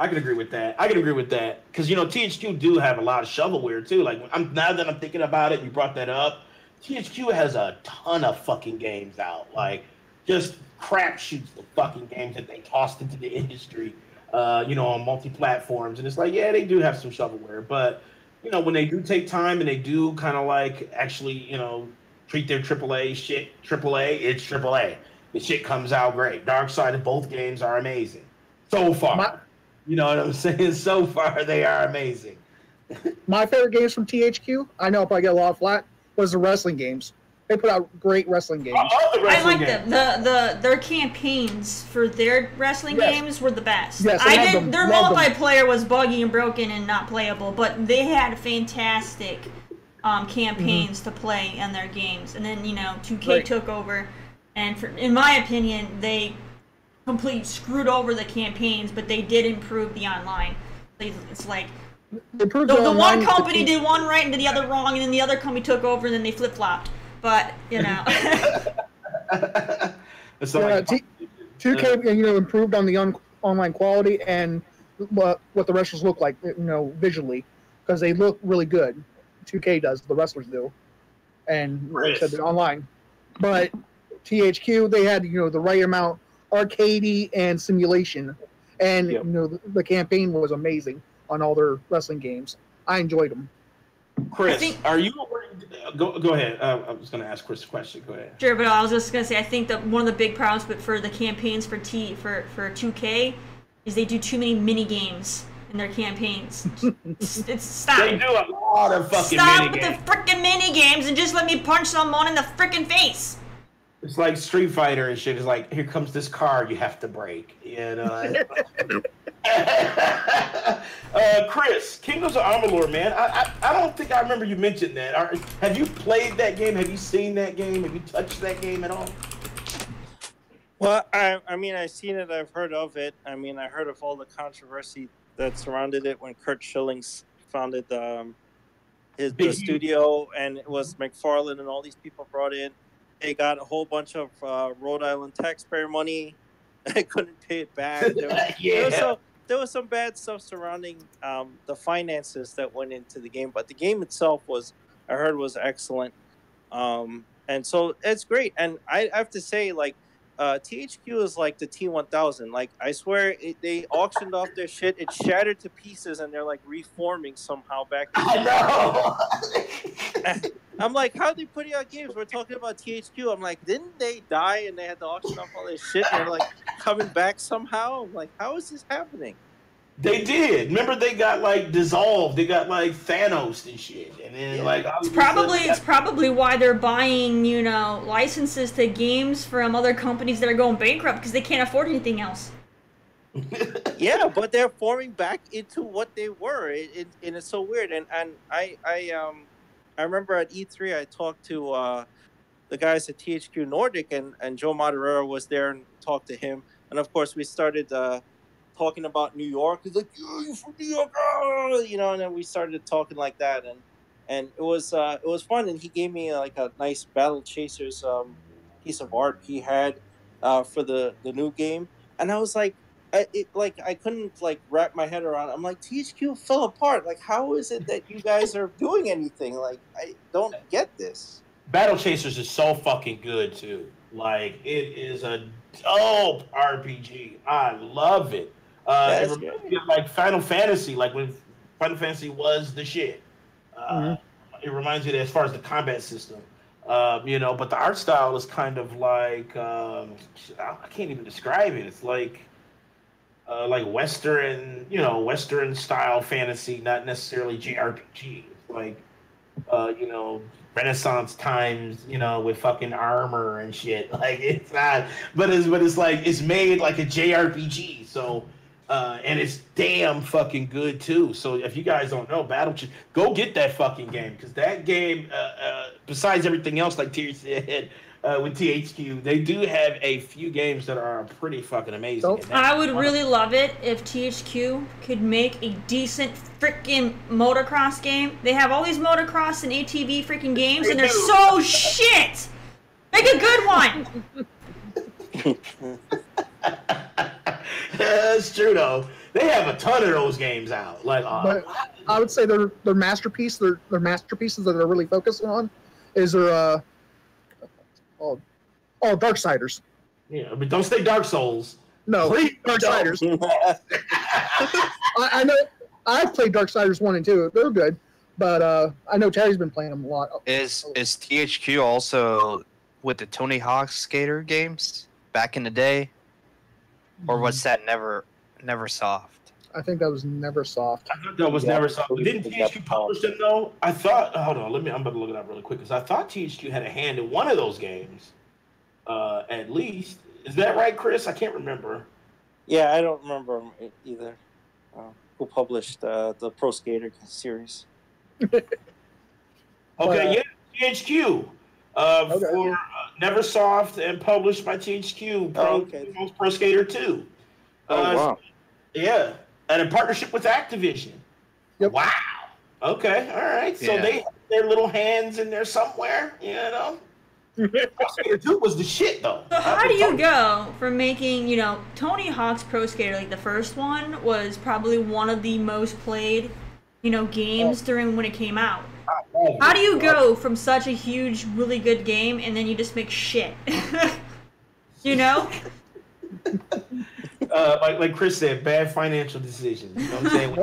can agree with that. Because, THQ do have a lot of shovelware, too. Like, now that I'm thinking about it, you brought that up. THQ has a ton of fucking games out. Like, just crapshoots the fucking games that they tossed into the industry, on multi-platforms. And it's like, yeah, they do have some shovelware. But, when they do take time and they do kind of like actually, treat their AAA shit AAA, it's AAA. The shit comes out great. Dark Side of both games are amazing. So far. You know what I'm saying? So far, they are amazing. My favorite games from THQ, I know I'll probably get a lot of flack, was the wrestling games. They put out great wrestling games. I like them. Their campaigns for their wrestling games were the best. Yes, their multiplayer was buggy and broken and not playable, but they had fantastic campaigns to play in their games. And then 2K took over, and in my opinion, they completely screwed over the campaigns, but they did improve the online. It's like the one company did one right and did the other wrong, and then the other company took over, and then they flip flopped. But 2K improved on the online quality and what the wrestlers look like, visually, because they look really good. 2K does, the wrestlers do, and like I said, they're online. But THQ, they had the right amount arcadey and simulation, and the campaign was amazing on all their wrestling games. I enjoyed them. Chris, are you? Go ahead. I was going to ask Chris a question. Go ahead. Sure, but I was just going to say I think that one of the big problems, for the campaigns for 2K, is they do too many mini games in their campaigns. Stop. They do a lot of fucking stop with the freaking mini games and just let me punch someone in the freaking face. It's like Street Fighter and shit. It's like, here comes this card you have to break. Chris, Kingdoms of Amalur, man. I don't think I remember you mentioned that. Have you played that game? Have you seen that game? Have you touched that game at all? Well, I mean, I've seen it. I've heard of it. I mean, I heard of all the controversy that surrounded it when Kurt Schilling founded the studio, and it was McFarlane and all these people brought in. They got a whole bunch of Rhode Island taxpayer money. I couldn't pay it back. There was some bad stuff surrounding the finances that went into the game, but the game itself I heard was excellent. And so it's great. And I have to say, like, THQ is like the T1000. Like, I swear, they auctioned off their shit. It shattered to pieces, and they're like reforming somehow back. I know. I'm like, how are they putting out games? We're talking about THQ. I'm like, didn't they die and they had to auction off all their shit and they're like coming back somehow? I'm like, how is this happening? They did. Remember, they got like dissolved. They got like Thanos and shit. And then it's probably why they're buying licenses to games from other companies that are going bankrupt because they can't afford anything else. Yeah, but they're forming back into what they were. And it's so weird. And I remember at E3 I talked to the guys at THQ Nordic, and Joe Madureira was there and talked to him. And of course we started talking about New York. He's like, "Yeah, you're from New York," and then we started talking like that, and it was fun. And he gave me like a nice Battle Chasers piece of art he had for the new game, and I was like, I couldn't like wrap my head around it. I'm like, THQ fell apart. Like, how is it that you guys are doing anything? Like, I don't get this. Battle Chasers is so fucking good too. Like, it is a dope RPG. I love it. It reminds me of like Final Fantasy, like when Final Fantasy was the shit. It reminds me that as far as the combat system, but the art style is kind of like I can't even describe it. It's like like Western, Western style fantasy, not necessarily JRPG. Like, Renaissance times, with fucking armor and shit. Like it's not, but it's like it's made like a JRPG. So, and it's damn fucking good too. So if you guys don't know, go get that fucking game because that game, besides everything else, like Tier said. With THQ, they do have a few games that are pretty fucking amazing. I would really love it if THQ could make a decent freaking motocross game. They have all these motocross and ATV freaking games, and they're so shit. Make a good one. That's true though. They have a ton of those games out. Like, but I would say their masterpiece, their masterpieces that they're really focusing on, is their Darksiders. Yeah, but don't say Dark Souls. No, Darksiders. I know I've played Darksiders 1 and 2. They're good, but I know Terry's been playing them a lot. Is THQ also with the Tony Hawk Skater games back in the day, or was that never soft? I think that was never soft. I thought that was never soft. Didn't THQ publish them though? I thought. Hold on, I'm about to look it up really quick because I thought THQ had a hand in one of those games. At least, is that right, Chris? I can't remember. Yeah, I don't remember either. Who published the Pro Skater series? Okay, yeah, THQ. For Neversoft and published by THQ. Pro Skater 2. Wow. Yeah, and in partnership with Activision. Yep. Wow. Okay, all right. So they have their little hands in there somewhere, Pro Skater 2 was the shit, though. So how do you go from making, Tony Hawk's Pro Skater, like the first one, was probably one of the most played, games during when it came out. How do you go from such a huge, really good game and then you just make shit? Like Chris said, bad financial decisions. You know what I'm saying?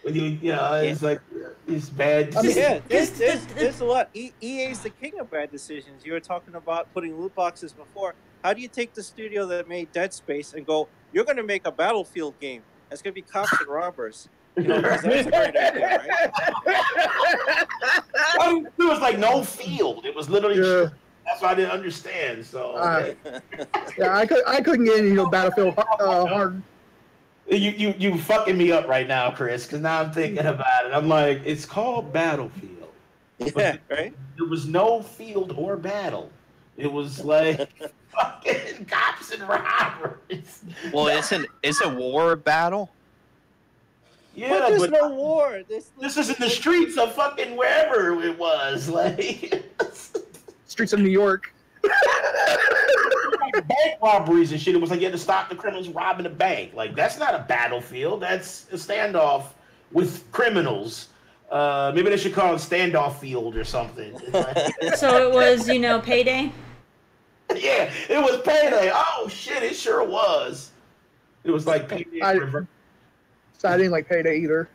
When you, it's like it's bad. I mean, there's a lot. EA's the king of bad decisions. You were talking about putting loot boxes before. How do you take the studio that made Dead Space and go, you're going to make a Battlefield game? That's going to be cops and robbers. That's a great idea, right? It was like no field. It was literally. That's what I didn't understand. So I couldn't get any Battlefield hard. You fucking me up right now, Chris, because now I'm thinking about it. I'm like, it's called Battlefield. Yeah, right? There was no field or battle. It was like fucking cops and robbers. Well, it's a war battle. Yeah, but there's no war. This is in the streets of fucking wherever it was. Like streets of New York. Bank robberies and shit. It was like you had to stop the criminals robbing a bank. Like that's not a battlefield. That's a standoff with criminals. Maybe they should call it standoff field or something. So it was, Payday? Yeah, it was Payday. Oh shit, it sure was. It was like Payday. So I didn't like Payday either.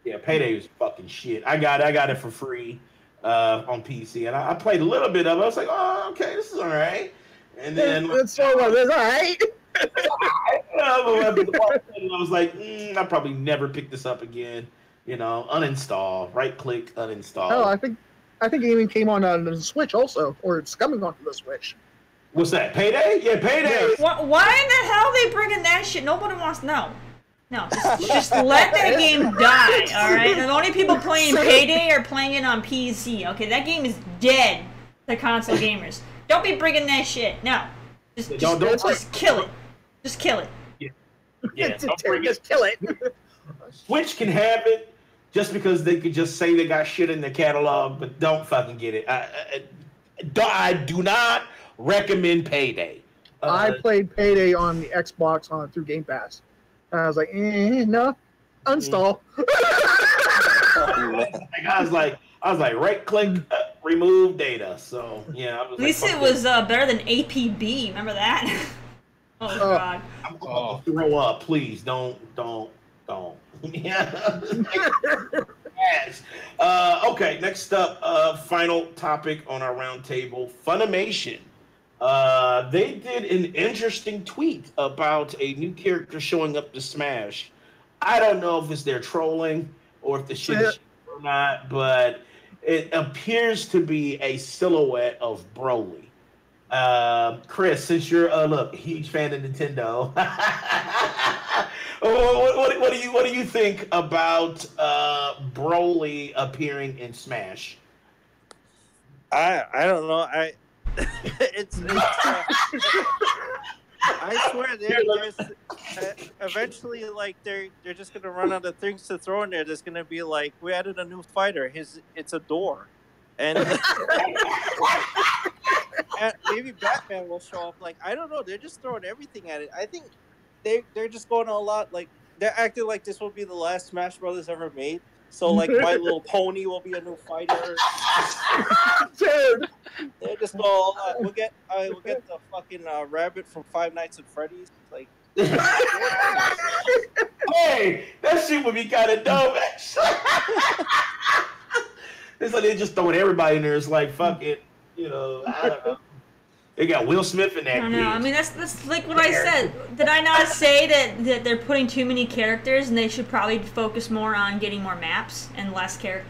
Yeah, Payday was fucking shit. I got it for free on PC, and I played a little bit of it. I was like, oh, okay, this is all right. And then it's all right. I was like, I'll probably never pick this up again. Uninstall, right click, uninstall. Oh, I think it even came on the Switch also, or it's coming onto the Switch. What's that? Payday? Yeah, Payday. Why in the hell are they bringing that shit? Nobody wants to know. No, just let that game die, alright? The only people playing Payday are playing it on PC, okay? That game is dead to console gamers. Don't be bringing that shit. No. Just kill it. Just kill it. Yeah. Just kill it. Switch can have it just because they could just say they got shit in their catalog, but don't fucking get it. I do not recommend Payday. I played Payday on the Xbox through Game Pass. And I was like, no, uninstall. I was like, right click, remove data. So yeah, I was at least it was better than APB. Remember that? Oh God. I'm gonna throw up. Please don't. Yeah. Yes. Okay. Next up, final topic on our round table: Funimation. They did an interesting tweet about a new character showing up to Smash. I don't know if it's their trolling or if the shit is or not, but it appears to be a silhouette of Broly. Chris, since you're look huge fan of Nintendo, what do you think about Broly appearing in Smash? I don't know. I swear there's eventually like they're just gonna run out of things to throw in there. There's gonna be like, we added a new fighter. It's a door, and, and maybe Batman will show up. Like, I don't know. They're just throwing everything at it. I think they're just going a lot. Like, they're acting like this will be the last Smash Brothers ever made. So, like, My Little Pony will be a new fighter. Dude. They just go, we'll get the fucking rabbit from Five Nights at Freddy's. Like, hey, that shit would be kind of dumb. It's like they're just throwing everybody in there. It's like, fuck it. You know, I don't know. They got Will Smith in that. I don't know. I mean, that's like what I said. Did I not say that they're putting too many characters and they should probably focus more on getting more maps and less characters?